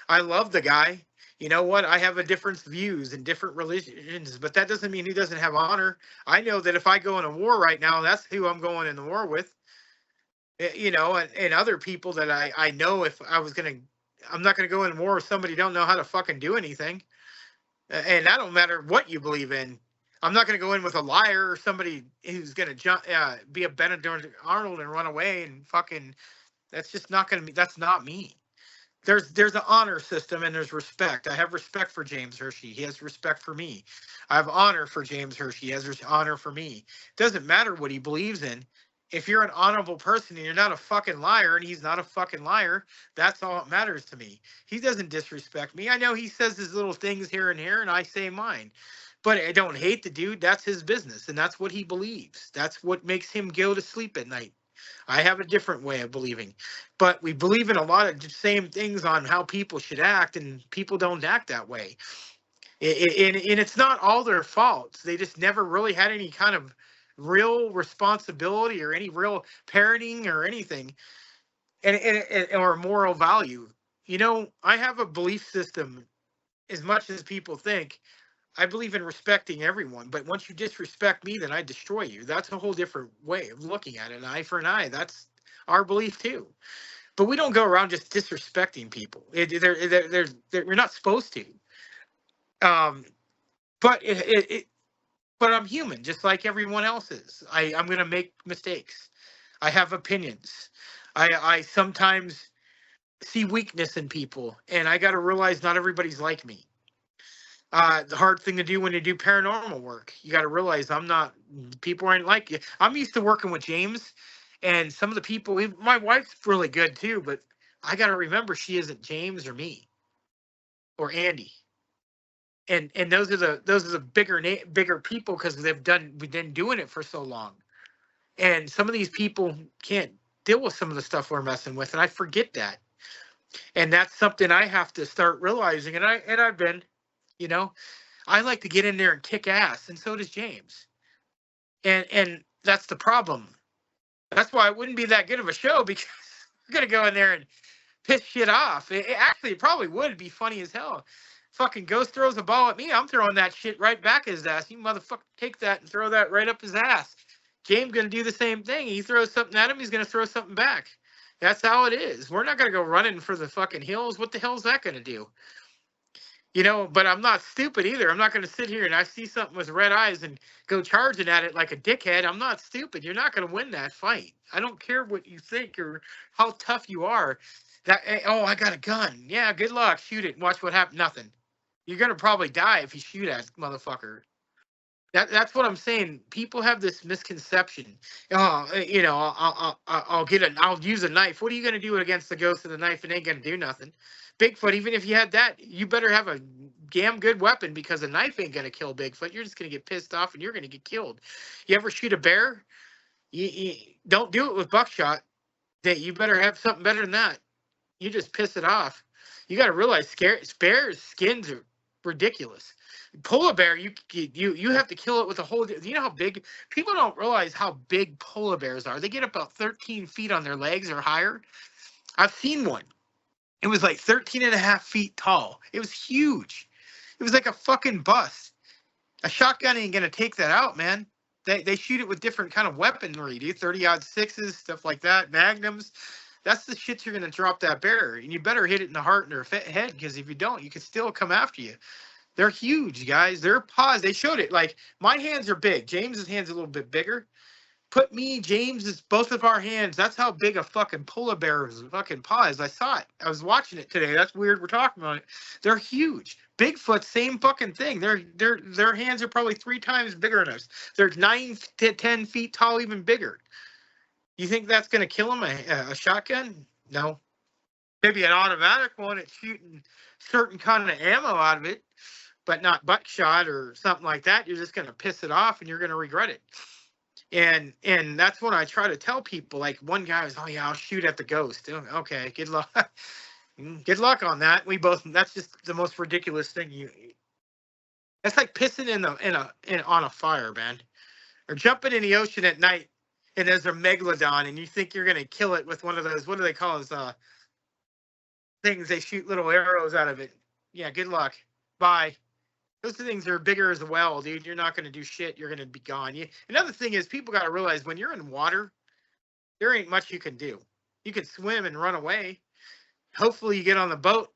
I love the guy. You know what? I have a different views and different religions, but that doesn't mean he doesn't have honor. I know that if I go in a war right now, that's who I'm going in the war with. You know, and other people that I know, if I was I'm not going to go in war with somebody who don't know how to fucking do anything. And that don't matter what you believe in. I'm not going to go in with a liar or somebody who's going to be a Benedict Arnold and run away and fucking. That's just not going to be. That's not me. There's an honor system and there's respect. I have respect for James Hershey. He has respect for me. I have honor for James Hershey. He has honor for me. It doesn't matter what he believes in. If you're an honorable person and you're not a fucking liar and he's not a fucking liar, that's all that matters to me. He doesn't disrespect me. I know he says his little things here and I say mine. But I don't hate the dude. That's his business and that's what he believes. That's what makes him go to sleep at night. I have a different way of believing, but we believe in a lot of the same things on how people should act, and people don't act that way. And it's not all their faults. They just never really had any kind of real responsibility or any real parenting or anything, or moral value. You know, I have a belief system as much as people think. I believe in respecting everyone, but once you disrespect me, then I destroy you. That's a whole different way of looking at it. An eye for an eye. That's our belief too. But we don't go around just disrespecting people. We're not supposed to. But I'm human, just like everyone else is. I'm going to make mistakes. I have opinions. I sometimes see weakness in people, and I got to realize not everybody's like me. The hard thing to do when you do paranormal work, you got to realize people aren't like you. I'm used to working with James and some of the people. My wife's really good too, but I got to remember she isn't James or me or Andy. and those are the bigger people because we've been doing it for so long. And some of these people can't deal with some of the stuff we're messing with, and I forget that. And that's something I have to start realizing. And I've been, you know, I like to get in there and kick ass, and so does James. And that's the problem. That's why it wouldn't be that good of a show, because we're gonna go in there and piss shit off. It probably would be funny as hell. Fucking Ghost throws a ball at me, I'm throwing that shit right back at his ass. You motherfucker, take that and throw that right up his ass. James gonna do the same thing. He throws something at him, he's gonna throw something back. That's how it is. We're not gonna go running for the fucking hills. What the hell is that gonna do? You know, but I'm not stupid either. I'm not going to sit here and I see something with red eyes and go charging at it like a dickhead. I'm not stupid. You're not going to win that fight. I don't care what you think or how tough you are. Oh, I got a gun. Yeah, good luck. Shoot it and watch what happens. Nothing. You're going to probably die if you shoot at motherfucker. That's what I'm saying. People have this misconception. Oh, you know, I'll use a knife. What are you going to do against the ghost of the knife? It ain't going to do nothing. Bigfoot, even if you had that, you better have a damn good weapon, because a knife ain't going to kill Bigfoot. You're just going to get pissed off and you're going to get killed. You ever shoot a bear? You don't do it with buckshot. You better have something better than that. You just piss it off. You got to realize bears' skins are ridiculous. Polar bear, you have to kill it with a whole. You know how big? People don't realize how big polar bears are. They get about 13 feet on their legs or higher. I've seen one. It was like 13 and a half feet tall. It was huge. It was like a fucking bus. A shotgun ain't gonna take that out, man. They shoot it with different kind of weaponry, dude. 30-06s, stuff like that, magnums. That's the shit you're gonna drop that bear, and you better hit it in the heart and their head, because if you don't, you could still come after you. They're huge, guys. Their paws. They showed it. Like, my hands are big. James's hands are a little bit bigger. Put me, James, is both of our hands. That's how big a fucking polar bear's fucking paw is. I saw it. I was watching it today. That's weird. We're talking about it. They're huge. Bigfoot, same fucking thing. Their hands are probably 3 times bigger than us. They're 9 to 10 feet tall, even bigger. You think that's gonna kill them? A shotgun? No. Maybe an automatic one at shooting certain kind of ammo out of it, but not buckshot or something like that. You're just gonna piss it off and you're gonna regret it. And that's what I try to tell people. Like, one guy was, oh yeah, I'll shoot at the ghost. Okay, good luck. Good luck on that. That's just the most ridiculous thing. That's like pissing on a fire, man, or jumping in the ocean at night and there's a megalodon and you think you're gonna kill it with one of those, what do they call those things? They shoot little arrows out of it. Yeah, good luck. Bye. Those things are bigger as well, dude. You're not going to do shit. You're going to be gone. Another thing is, people got to realize, when you're in water, there ain't much you can do. You can swim and run away. Hopefully you get on the boat.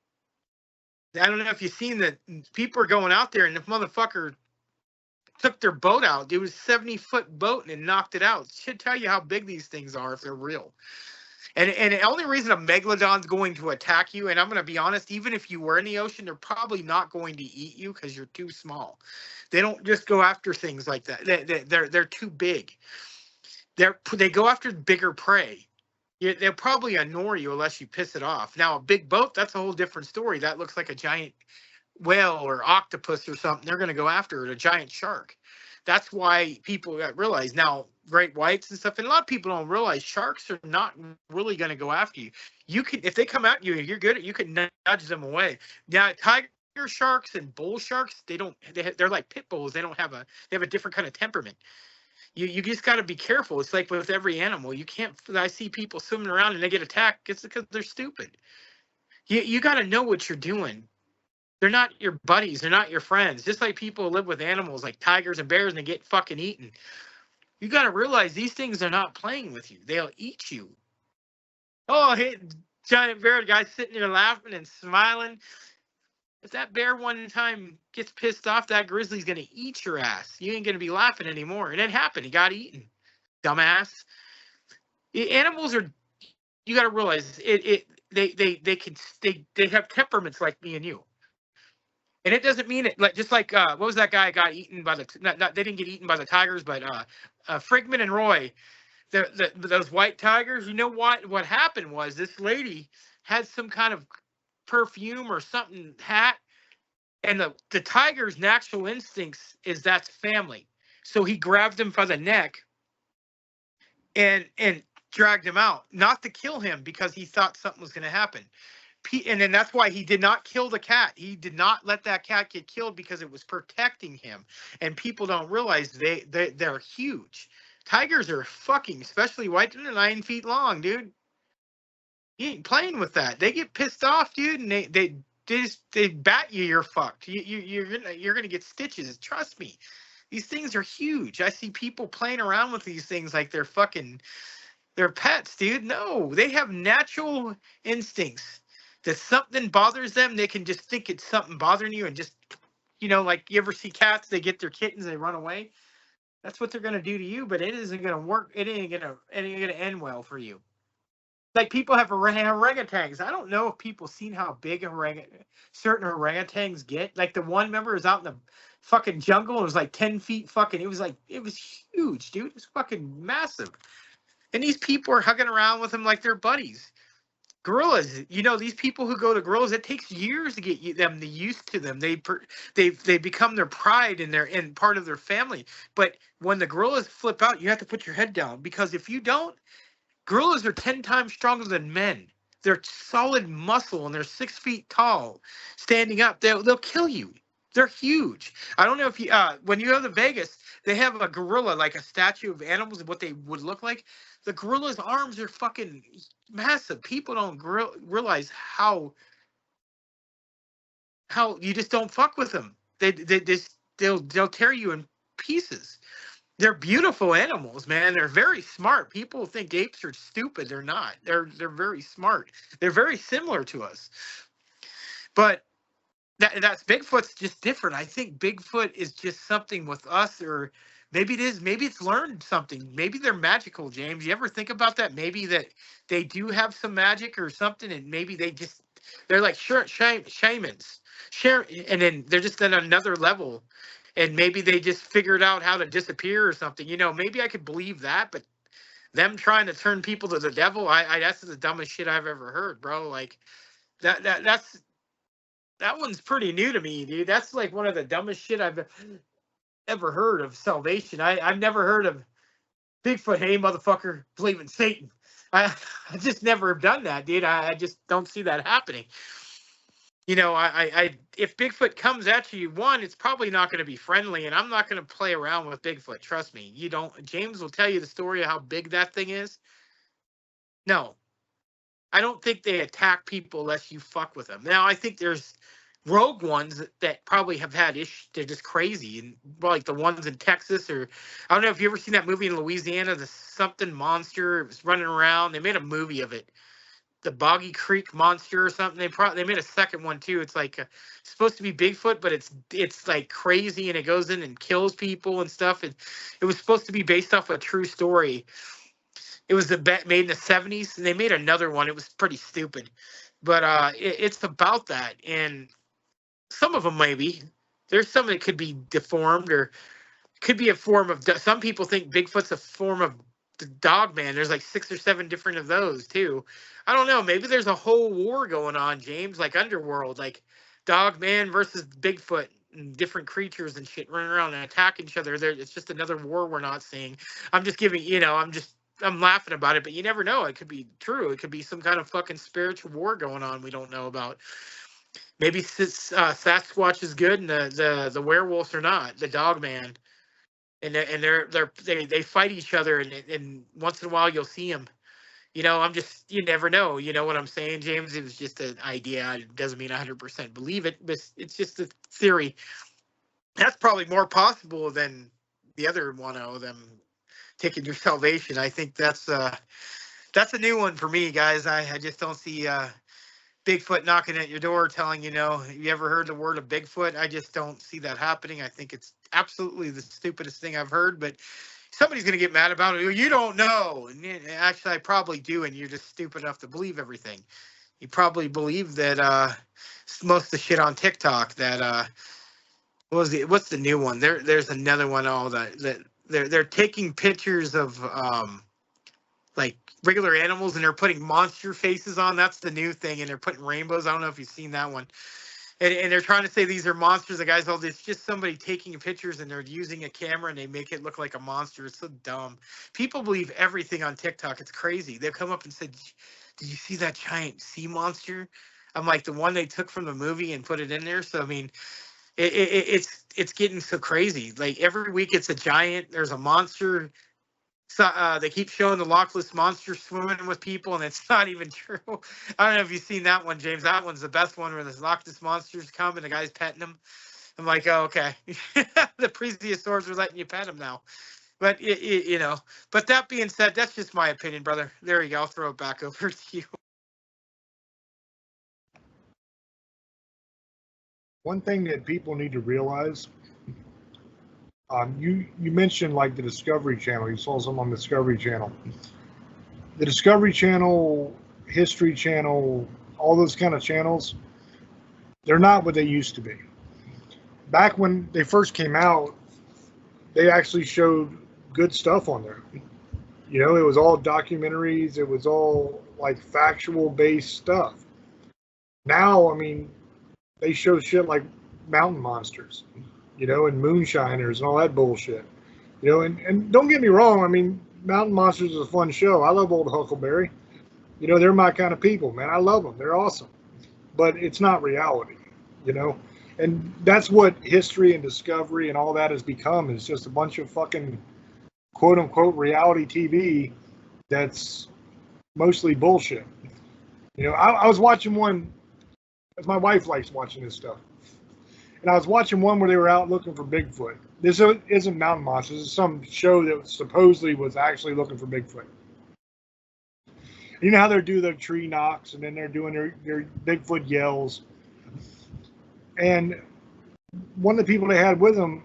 I don't know if you've seen that people are going out there and the motherfucker took their boat out. Dude, it was a 70-foot boat and it knocked it out. It should tell you how big these things are if they're real. And the only reason a megalodon's going to attack you, and I'm going to be honest, even if you were in the ocean, they're probably not going to eat you because you're too small. They don't just go after things like that. They're too big. They go after bigger prey. They'll probably annoy you unless you piss it off. Now, a big boat, that's a whole different story. That looks like a giant whale or octopus or something. They're going to go after it, a giant shark. That's why people realize now, great whites and stuff, and a lot of people don't realize sharks are not really going to go after you. You can, if they come at you, you're good. You can nudge them away. Now, tiger sharks and bull sharks, they're like pit bulls. They have a different kind of temperament. You just got to be careful. It's like with every animal. You can't. I see people swimming around and they get attacked. It's because they're stupid. You got to know what you're doing. They're not your buddies. They're not your friends. Just like people live with animals like tigers and bears and they get fucking eaten. You got to realize these things are not playing with you. They'll eat you. Oh, hey, giant bear guy sitting there laughing and smiling. If that bear one time gets pissed off, that grizzly's going to eat your ass. You ain't going to be laughing anymore. And it happened. He got eaten. Dumbass. Animals are, you got to realize, they have temperaments like me and you. And it doesn't mean it, like, just like what was that guy got eaten by they didn't get eaten by the tigers, but Frigman and Roy, those white tigers. You know what happened was, this lady had some kind of perfume or something hat, And the tiger's natural instincts is that's family. So he grabbed him by the neck and dragged him out, not to kill him because he thought something was going to happen. And then that's why he did not kill the cat. He did not let that cat get killed because it was protecting him. And people don't realize they're huge. Tigers are fucking, especially white, they're 9 feet long, dude. You ain't playing with that. They get pissed off, dude, and they bat you. You're fucked. You're gonna get stitches. Trust me. These things are huge. I see people playing around with these things like they're pets, dude. No, they have natural instincts. That something bothers them, they can just think it's something bothering you and just, like you ever see cats, they get their kittens, they run away. That's what they're gonna do to you, but it isn't gonna work. It ain't gonna end well for you. Like people have orangutans. I don't know if people seen how big certain orangutans get. Like the one member was out in the fucking jungle. It was like 10 feet fucking. It was huge, dude. It was fucking massive. And these people are hugging around with them like they're buddies. Gorillas, these people who go to gorillas, it takes years to get them used to them. They become their pride and part of their family. But when the gorillas flip out, you have to put your head down because if you don't, gorillas are 10 times stronger than men. They're solid muscle and they're 6 feet tall. Standing up, they'll kill you. They're huge. I don't know if you when you go to Vegas, they have a gorilla, like a statue of animals and what they would look like. The gorilla's arms are fucking massive. People don't realize how you just don't fuck with them. They'll tear you in pieces. They're beautiful animals, man. They're very smart. People think apes are stupid. They're not. They're very smart. They're very similar to us. But that's Bigfoot's just different. I think Bigfoot is just something with us, or maybe it is. Maybe it's learned something. Maybe they're magical, James. You ever think about that? Maybe that they do have some magic or something, and maybe they're like shamans. And then they're just at another level, and maybe they just figured out how to disappear or something. Maybe I could believe that, but them trying to turn people to the devil, that's the dumbest shit I've ever heard, bro. Like that one's pretty new to me, dude. That's like one of the dumbest shit I've ever heard of salvation. I've never heard of Bigfoot. Hey, motherfucker, believe in Satan. I just never have done that, dude. I just don't see that happening. If Bigfoot comes at you, one, it's probably not going to be friendly, and I'm not going to play around with Bigfoot. Trust me. James will tell you the story of how big that thing is. No, I don't think they attack people unless you fuck with them. Now, I think there's rogue ones that probably have had issues. They're just crazy, and like the ones in Texas, or I don't know if you ever seen that movie in Louisiana, the something monster. It was running around. They made a movie of it, the Boggy Creek Monster or something. They made a second one too. It's like supposed to be Bigfoot, but it's like crazy, and it goes in and kills people and stuff. It was supposed to be based off a true story. It was made in the 70s, and they made another one. It was pretty stupid, but it's about that. And some of them maybe there's some that could be deformed or could be a form of. Some people think Bigfoot's a form of the dog man. There's like 6 or 7 different of those too. I don't know. Maybe there's a whole war going on, James, like Underworld, like dog man versus Bigfoot. And different creatures and shit running around and attacking each other. It's just another war we're not seeing. I'm just giving, I'm laughing about it, but you never know. It could be true. It could be some kind of fucking spiritual war going on we don't know about. Maybe Sasquatch is good and the werewolves are not. The dog man, and they fight each other, and once in a while you'll see them. You never know. You know what I'm saying, James? It was just an idea. It doesn't mean 100% believe it, but it's just a theory. That's probably more possible than the other one of them taking your salvation. I think that's a new one for me, guys. I just don't see Bigfoot knocking at your door telling you ever heard the word of Bigfoot? I just don't see that happening. I think it's absolutely the stupidest thing I've heard, but somebody's going to get mad about it. You don't know. And actually, I probably do, and you're just stupid enough to believe everything. You probably believe that most of the shit on TikTok that what's the new one? There's another one. That they're taking pictures of like regular animals and they're putting monster faces on. That's the new thing, and they're putting rainbows. I don't know if you've seen that one. and they're trying to say these are monsters. The guy's all, it's just somebody taking pictures and they're using a camera and they make it look like a monster. It's so dumb. People believe everything on TikTok. It's crazy. They'll come up and say, "Did you see that giant sea monster?" I'm like, the one they took from the movie and put it in there. So I mean, it's getting so crazy. Like every week it's a giant. There's a monster. So they keep showing the Loch Ness monster swimming with people, and it's not even true. I don't know if you've seen that one, James. That one's the best one where the Loch Ness monsters come and the guy's petting them. I'm like, oh, okay. The plesiosaurs are letting you pet them now. But you know. But that being said, that's just my opinion, brother. There you go. I'll throw it back over to you. One thing that people need to realize. You mentioned like the Discovery Channel. You saw some on the Discovery Channel. The Discovery Channel, History Channel, all those kind of channels, they're not what they used to be. Back when they first came out, they actually showed good stuff on there. You know, it was all documentaries. It was all like factual based stuff. Now, I mean, they show shit like mountain monsters, you know, and moonshiners and all that bullshit. You know, and don't get me wrong, I mean, Mountain Monsters is a fun show. I love old Huckleberry. You know, they're my kind of people, man. I love them. They're awesome. But it's not reality, you know. And that's what history and Discovery and all that has become, is just a bunch of fucking quote-unquote reality TV that's mostly bullshit. You know, I was watching one, as my wife likes watching this stuff. And I was watching one where they were out looking for Bigfoot. This isn't Mountain Monsters. It's some show that supposedly was actually looking for Bigfoot. You know how they do their tree knocks and then they're doing their Bigfoot yells. And one of the people they had with them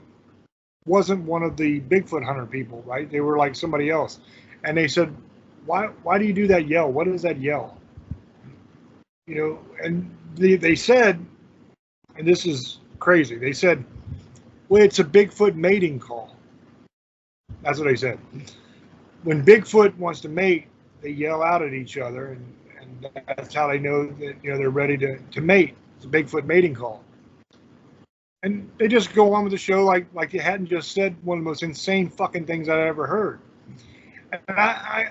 wasn't one of the Bigfoot hunter people, right? They were like somebody else. And they said, why do you do that yell? What is that yell? You know, and they said, and this is crazy. They said, well, it's a Bigfoot mating call. That's what they said. When Bigfoot wants to mate, they yell out at each other, and that's how they know that, you know, they're ready to mate. It's a Bigfoot mating call. And they just go on with the show like they hadn't just said one of the most insane fucking things I'd ever heard. And I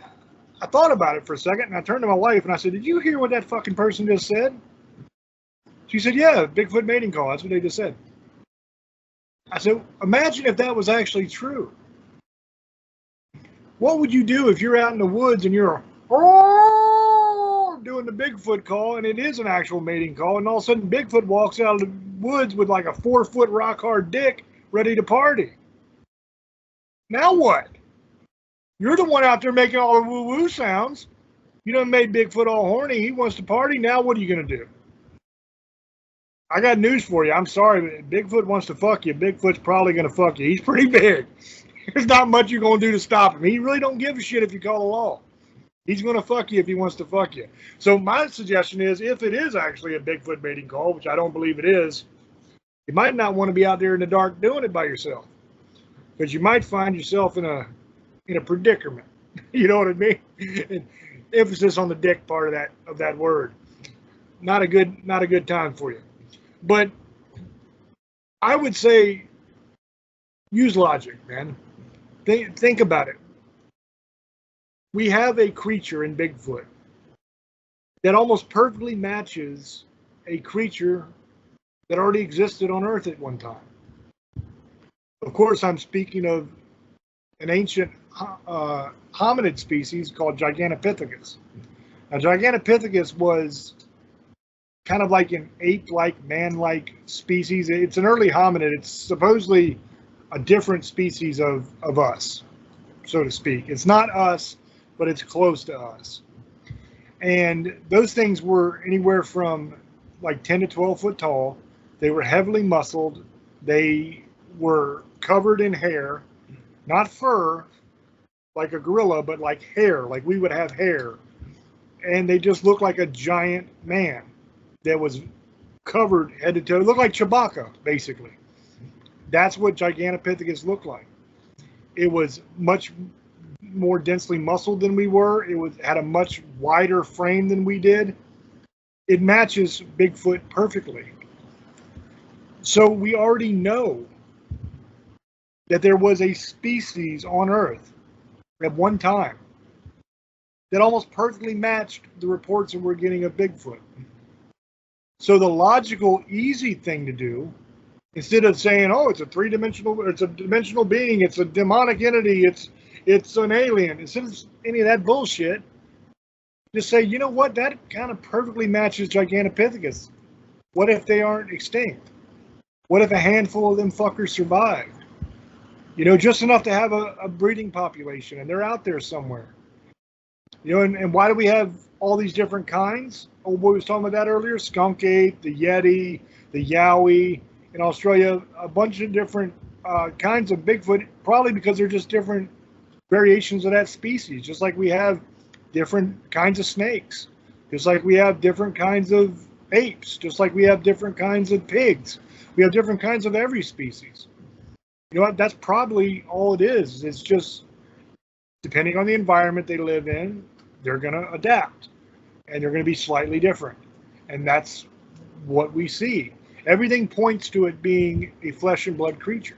thought about it for a second, and I turned to my wife and I said, did you hear what that fucking person just said? She said, yeah, Bigfoot mating call. That's what they just said. I said, imagine if that was actually true. What would you do if you're out in the woods and you're doing the Bigfoot call, and it is an actual mating call, and all of a sudden Bigfoot walks out of the woods with like a 4-foot rock-hard dick ready to party? Now what? You're the one out there making all the woo-woo sounds. You done made Bigfoot all horny. He wants to party. Now what are you going to do? I got news for you. I'm sorry, but Bigfoot wants to fuck you. Bigfoot's probably going to fuck you. He's pretty big. There's not much you're going to do to stop him. He really don't give a shit if you call the law. He's going to fuck you if he wants to fuck you. So my suggestion is, if it is actually a Bigfoot mating call, which I don't believe it is, you might not want to be out there in the dark doing it by yourself, because you might find yourself in a predicament. You know what I mean? And emphasis on the dick part of that word. Not a good time for you. But I would say use logic, man. Think about it. We have a creature in Bigfoot that almost perfectly matches a creature that already existed on Earth at one time. Of course, I'm speaking of an ancient hominid species called Gigantopithecus. Now, Gigantopithecus was kind of like an ape-like, man-like species. It's an early hominid. It's supposedly a different species of us, so to speak. It's not us, but it's close to us. And those things were anywhere from like 10 to 12 foot tall. They were heavily muscled. They were covered in hair, not fur like a gorilla, but like hair, like we would have hair. And they just looked like a giant man that was covered head to toe. It looked like Chewbacca, basically. That's what Gigantopithecus looked like. It was much more densely muscled than we were. It had a much wider frame than we did. It matches Bigfoot perfectly. So we already know that there was a species on Earth at one time that almost perfectly matched the reports that we're getting of Bigfoot. So the logical, easy thing to do, instead of saying, "Oh, it's a dimensional being, it's a demonic entity, it's an alien," instead of any of that bullshit, just say, "You know what? That kind of perfectly matches Gigantopithecus. What if they aren't extinct? What if a handful of them fuckers survived? Just enough to have a breeding population, and they're out there somewhere." And why do we have all these different kinds? Old boy was talking about that earlier. Skunkate, the Yeti, the Yowie. In Australia, a bunch of different kinds of Bigfoot, probably because they're just different variations of that species. Just like we have different kinds of snakes. Just like we have different kinds of apes. Just like we have different kinds of pigs. We have different kinds of every species. You know what? That's probably all it is. It's just, depending on the environment they live in, they're going to adapt. And they're going to be slightly different. And that's what we see. Everything points to it being a flesh and blood creature.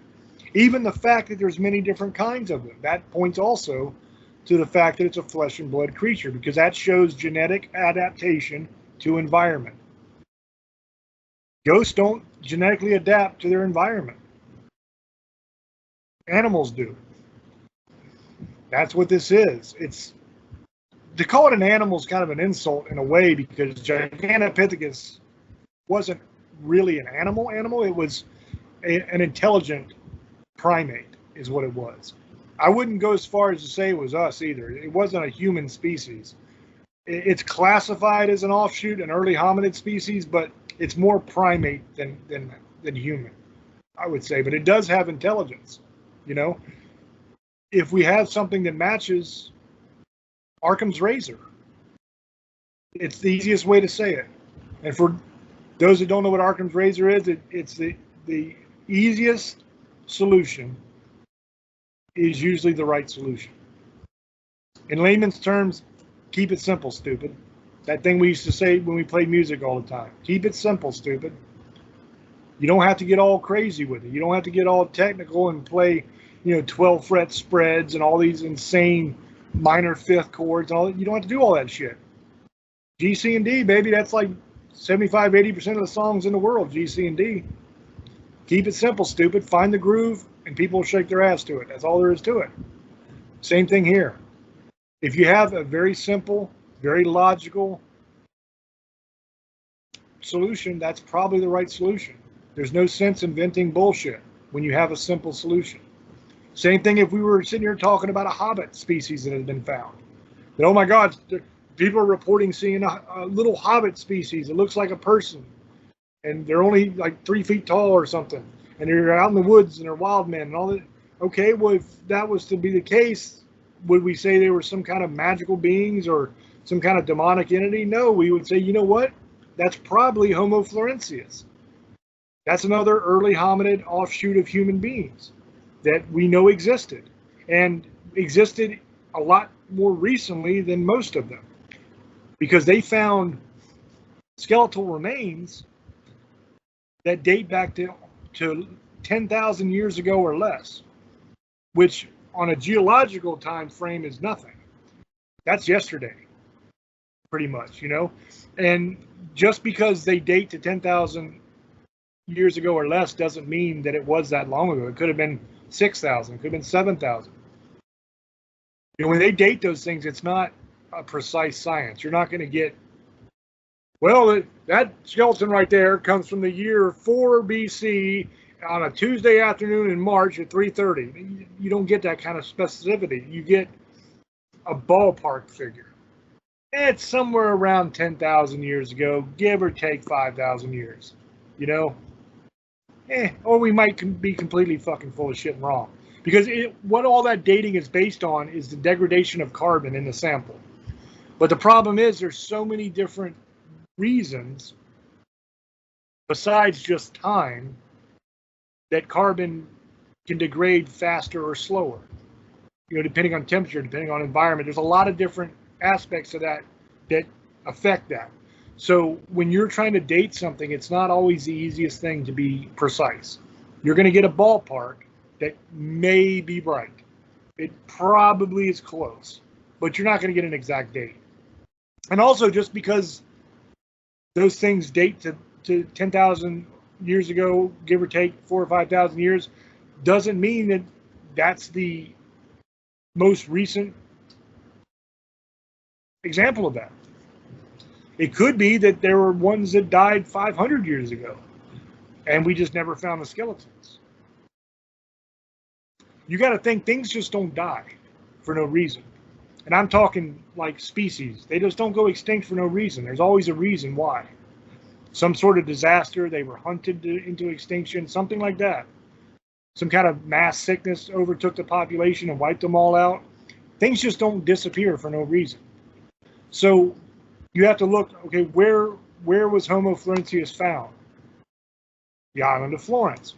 Even the fact that there's many different kinds of them, that points also to the fact that it's a flesh and blood creature, because that shows genetic adaptation to environment. Ghosts don't genetically adapt to their environment. Animals do. That's what this is. To call it an animal is kind of an insult in a way, because Gigantopithecus wasn't really an animal. It was an intelligent primate is what it was. I wouldn't go as far as to say it was us either. It wasn't a human species. It's classified as an offshoot, an early hominid species, but it's more primate than human, I would say. But it does have intelligence. If we have something that matches Occam's razor, it's the easiest way to say it. And for those that don't know what Occam's razor is, it's the easiest solution is usually the right solution. In layman's terms, keep it simple, stupid. That thing we used to say when we played music all the time. Keep it simple, stupid. You don't have to get all crazy with it. You don't have to get all technical and play, 12 fret spreads and all these insane minor fifth chords and all that. You don't have to do all that shit. G, C, and D, baby. That's like 75-80% of the songs in the world, G, C, and D. Keep it simple, stupid. Find the groove, and people will shake their ass to it. That's all there is to it. Same thing here. If you have a very simple, very logical solution, that's probably the right solution. There's no sense inventing bullshit when you have a simple solution. Same thing if we were sitting here talking about a hobbit species that has been found. That, oh my God, people are reporting seeing a little hobbit species. It looks like a person. And they're only like 3 feet tall or something. And they're out in the woods and they're wild men and all that. Okay, well, if that was to be the case, would we say they were some kind of magical beings or some kind of demonic entity? No, we would say, you know what? That's probably Homo floresiensis. That's another early hominid offshoot of human beings that we know existed, and existed a lot more recently than most of them, because they found skeletal remains that date back to 10,000 years ago or less, which on a geological time frame is nothing. That's yesterday, pretty much, And just because they date to 10,000 years ago or less doesn't mean that it was that long ago. It could have been 6,000, it could have been 7,000. When they date those things, it's not a precise science. You're not going to get, well, that skeleton right there comes from the year 4 BC on a Tuesday afternoon in March at 3:30. You don't get that kind of specificity. You get a ballpark figure. It's somewhere around 10,000 years ago, give or take 5,000 years, or we might be completely fucking full of shit and wrong. Because what all that dating is based on is the degradation of carbon in the sample. But the problem is there's so many different reasons besides just time that carbon can degrade faster or slower. Depending on temperature, depending on environment. There's a lot of different aspects of that affect that. So when you're trying to date something, it's not always the easiest thing to be precise. You're going to get a ballpark that may be right. It probably is close, but you're not going to get an exact date. And also, just because those things date to 10,000 years ago, give or take 4,000 or 5,000 years, doesn't mean that that's the most recent example of that. It could be that there were ones that died 500 years ago, and we just never found the skeletons. You got to think things just don't die for no reason. And I'm talking like species. They just don't go extinct for no reason. There's always a reason why. Some sort of disaster, they were hunted into extinction, something like that. Some kind of mass sickness overtook the population and wiped them all out. Things just don't disappear for no reason. So you have to look, okay, where was Homo floresiensis found? The island of Florence.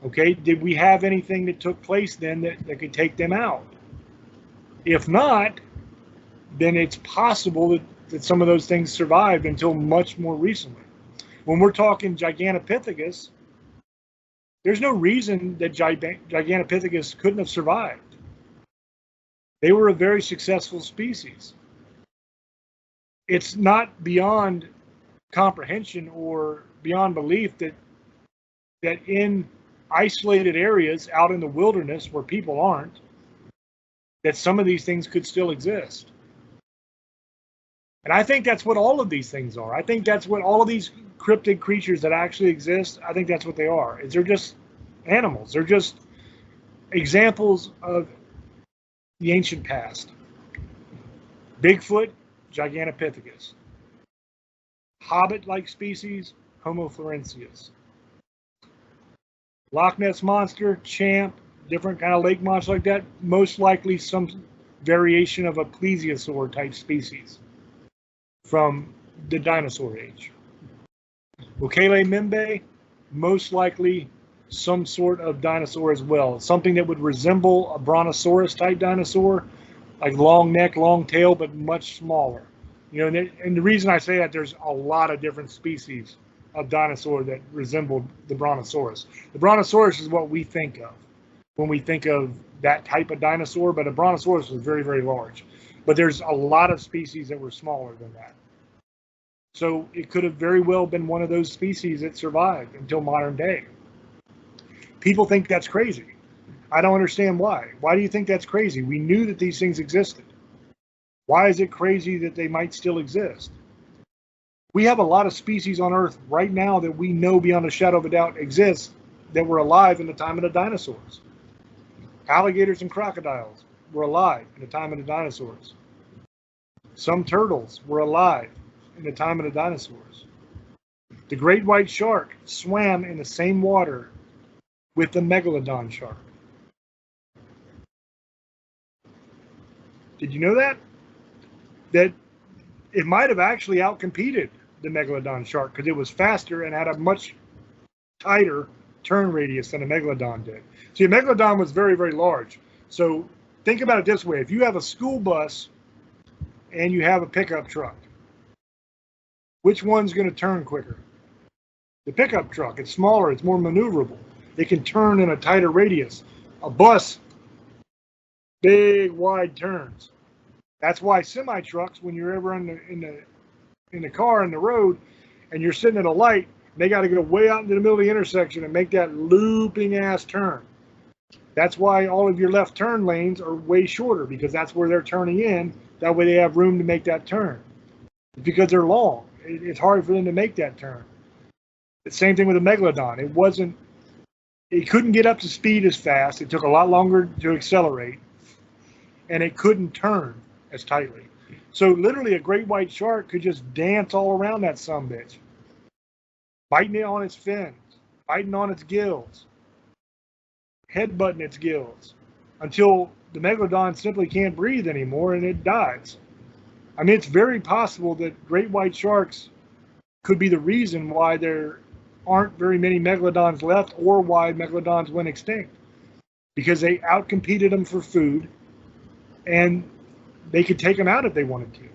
Okay, did we have anything that took place then that could take them out? If not, then it's possible that some of those things survived until much more recently. When we're talking Gigantopithecus, there's no reason that Gigantopithecus couldn't have survived. They were a very successful species. It's not beyond comprehension or beyond belief that in isolated areas out in the wilderness where people aren't, that some of these things could still exist. And I think that's what all of these things are. I think that's what all of these cryptid creatures that actually exist, I think that's what they are. They're just animals. They're just examples of the ancient past. Bigfoot, Gigantopithecus. Hobbit-like species, Homo floresiensis. Loch Ness Monster, Champ, different kind of lake monster like that, most likely some variation of a plesiosaur type species from the dinosaur age. Ukele Mimbe, most likely some sort of dinosaur as well, something that would resemble a brontosaurus type dinosaur, like long neck, long tail, but much smaller. You know, and the reason I say that, there's a lot of different species of dinosaur that resembled the brontosaurus. The brontosaurus is what we think of when we think of that type of dinosaur, but a brontosaurus was very, very large. But there's a lot of species that were smaller than that. So it could have very well been one of those species that survived until modern day. People think that's crazy. I don't understand why. Why do you think that's crazy? We knew that these things existed. Why is it crazy that they might still exist? We have a lot of species on Earth right now that we know beyond a shadow of a doubt exist that were alive in the time of the dinosaurs. Alligators and crocodiles were alive in the time of the dinosaurs. Some turtles were alive in the time of the dinosaurs. The great white shark swam in the same water with the megalodon shark. Did you know that? That it might have actually outcompeted the megalodon shark because it was faster and had a much tighter turn radius than a megalodon did. See, a megalodon was very, very large. So think about it this way. If you have a school bus and you have a pickup truck, which one's going to turn quicker? The pickup truck. It's smaller. It's more maneuverable. It can turn in a tighter radius. A bus, big, wide turns. That's why semi-trucks, when you're ever in the car in the road and you're sitting at a light, they got to go way out into the middle of the intersection and make that looping ass turn. That's why all of your left turn lanes are way shorter, because that's where they're turning in. That way they have room to make that turn. Because they're long. It's hard for them to make that turn. The same thing with a megalodon. It couldn't get up to speed as fast. It took a lot longer to accelerate. And it couldn't turn as tightly. So literally a great white shark could just dance all around that sumbitch, biting it on its fins, biting on its gills, headbutting its gills, until the megalodon simply can't breathe anymore and it dies. I mean, it's very possible that great white sharks could be the reason why there aren't very many megalodons left, or why megalodons went extinct, because they outcompeted them for food and they could take them out if they wanted to.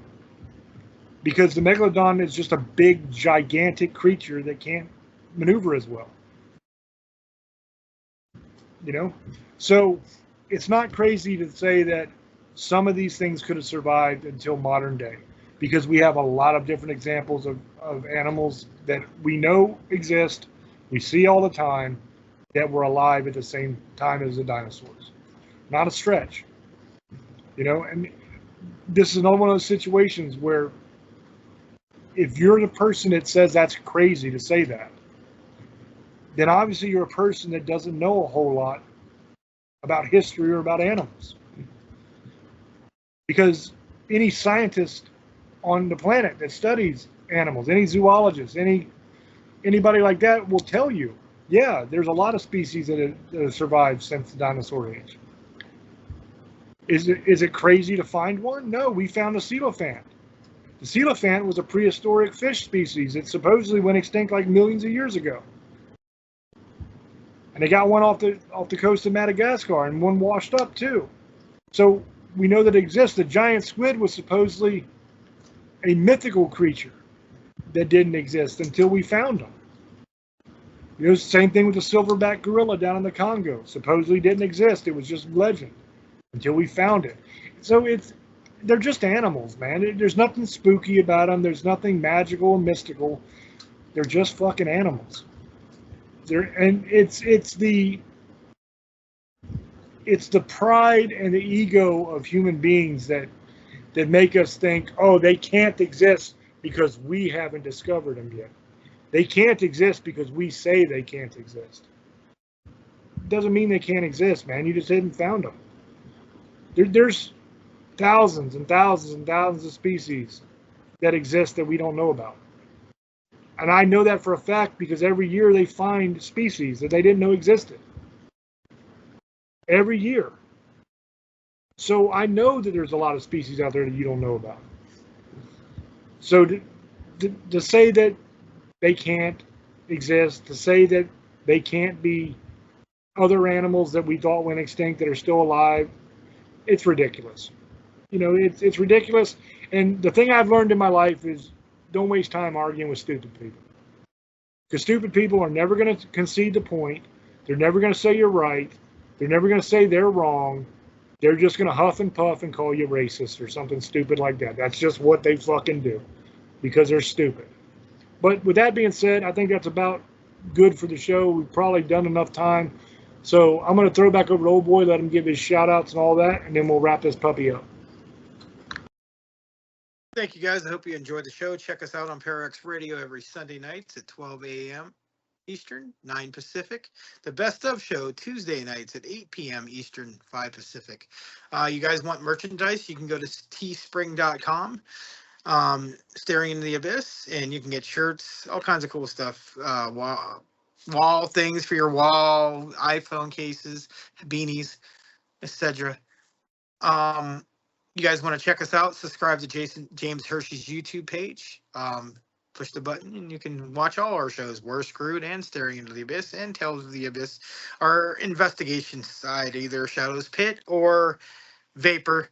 because the megalodon is just a big, gigantic creature that can't maneuver as well. You know? So it's not crazy to say that some of these things could have survived until modern day, because we have a lot of different examples of animals that we know exist, we see all the time, that were alive at the same time as the dinosaurs. Not a stretch. You know, and this is another one of those situations where if you're the person that says that's crazy to say that, then obviously you're a person that doesn't know a whole lot about history or about animals. Because any scientist on the planet that studies animals, any zoologist, anybody like that will tell you, yeah, there's a lot of species that have survived since the dinosaur age. Is it crazy to find one? No, we found a coelacanth. The coelacanth was a prehistoric fish species that supposedly went extinct like millions of years ago. And they got one off the coast of Madagascar, and one washed up too. So we know that it exists. The giant squid was supposedly a mythical creature that didn't exist until we found them. You know, same thing with the silverback gorilla down in the Congo. Supposedly didn't exist. It was just legend until we found it. So they're just animals, man. There's nothing spooky about them. There's nothing magical and mystical. They're just fucking animals. It's the pride and the ego of human beings that make us think, oh, they can't exist because we haven't discovered them yet. They can't exist because we say they can't exist. Doesn't mean they can't exist, man. You just haven't found them. There's thousands and thousands and thousands of species that exist that we don't know about. And I know that for a fact because every year they find species that they didn't know existed. Every year. So I know that there's a lot of species out there that you don't know about. So to say that they can't exist, to say that they can't be other animals that we thought went extinct that are still alive, it's ridiculous. You know, it's ridiculous. And the thing I've learned in my life is don't waste time arguing with stupid people. Because stupid people are never going to concede the point. They're never going to say you're right. They're never going to say they're wrong. They're just going to huff and puff and call you racist or something stupid like that. That's just what they fucking do because they're stupid. But with that being said, I think that's about good for the show. We've probably done enough time. So I'm going to throw it back over to Old Boy, let him give his shout outs and all that, and then we'll wrap this puppy up. Thank you, guys. I hope you enjoyed the show. Check us out on ParaX Radio every Sunday nights at 12 a.m. Eastern, 9 Pacific. The Best Of Show Tuesday nights at 8 p.m. Eastern, 5 Pacific. You guys want merchandise? You can go to teespring.com, Staring into the Abyss, and you can get shirts, all kinds of cool stuff. Wall things for your wall, iPhone cases, beanies, etc. You guys want to check us out? Subscribe to James Hershey's YouTube page. Push the button and you can watch all our shows. We're Screwed and Staring into the Abyss and Tales of the Abyss. Our investigation side, either Shadows Pit or Vapor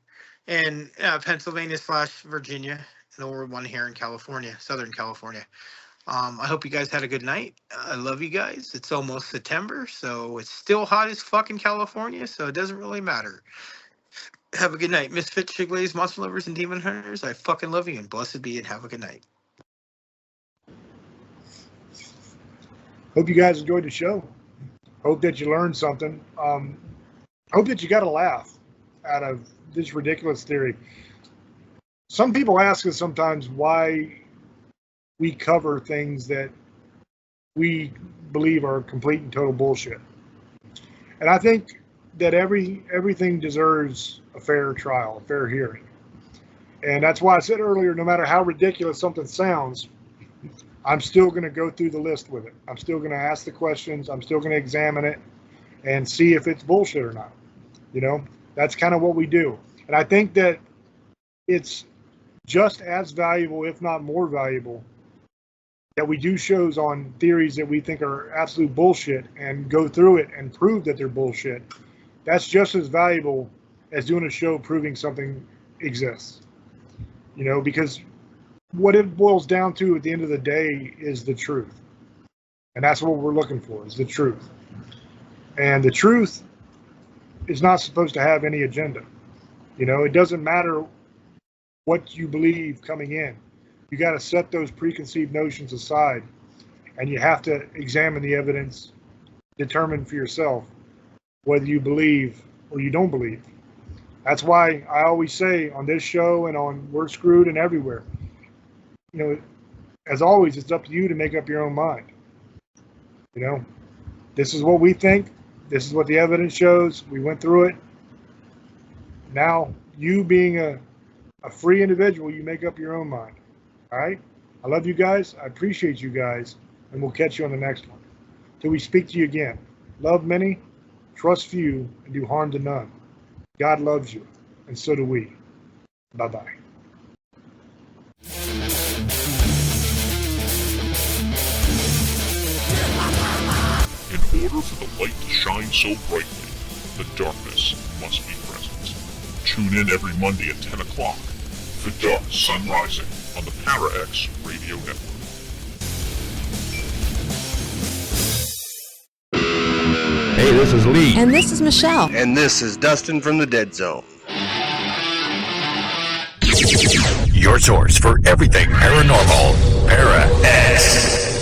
in Pennsylvania/Virginia, or one here in California, Southern California. I hope you guys had a good night. I love you guys. It's almost September, so it's still hot as fuck in California, so it doesn't really matter. Have a good night. Misfits, Shiglays, Monster Lovers, and Demon Hunters. I fucking love you, and blessed be it. Have a good night. Hope you guys enjoyed the show. Hope that you learned something. Hope that you got a laugh out of this ridiculous theory. Some people ask us sometimes why we cover things that we believe are complete and total bullshit. And I think that everything deserves a fair trial, a fair hearing. And that's why I said earlier, no matter how ridiculous something sounds, I'm still going to go through the list with it. I'm still going to ask the questions. I'm still going to examine it and see if it's bullshit or not. You know, that's kind of what we do. And I think that it's just as valuable, if not more valuable, that we do shows on theories that we think are absolute bullshit and go through it and prove that they're bullshit. That's just as valuable as doing a show proving something exists. You know, because what it boils down to at the end of the day is the truth. And that's what we're looking for, is the truth. And the truth is not supposed to have any agenda. You know, it doesn't matter what you believe coming in. You got to set those preconceived notions aside, and you have to examine the evidence, determine for yourself whether you believe or you don't believe. That's why I always say on this show and on We're Screwed and everywhere, you know, as always, it's up to you to make up your own mind. You know, this is what we think. This is what the evidence shows. We went through it. Now, you being a free individual, you make up your own mind. All right? I love you guys. I appreciate you guys. And we'll catch you on the next one. Till we speak to you again. Love many, trust few, and do harm to none. God loves you, and so do we. Bye-bye. In order for the light to shine so brightly, the darkness must be present. Tune in every Monday at 10 o'clock for Dark Sun Rising on the ParaX Radio Network. Hey, this is Lee. And this is Michelle. And this is Dustin from the Dead Zone. Your source for everything paranormal, ParaX.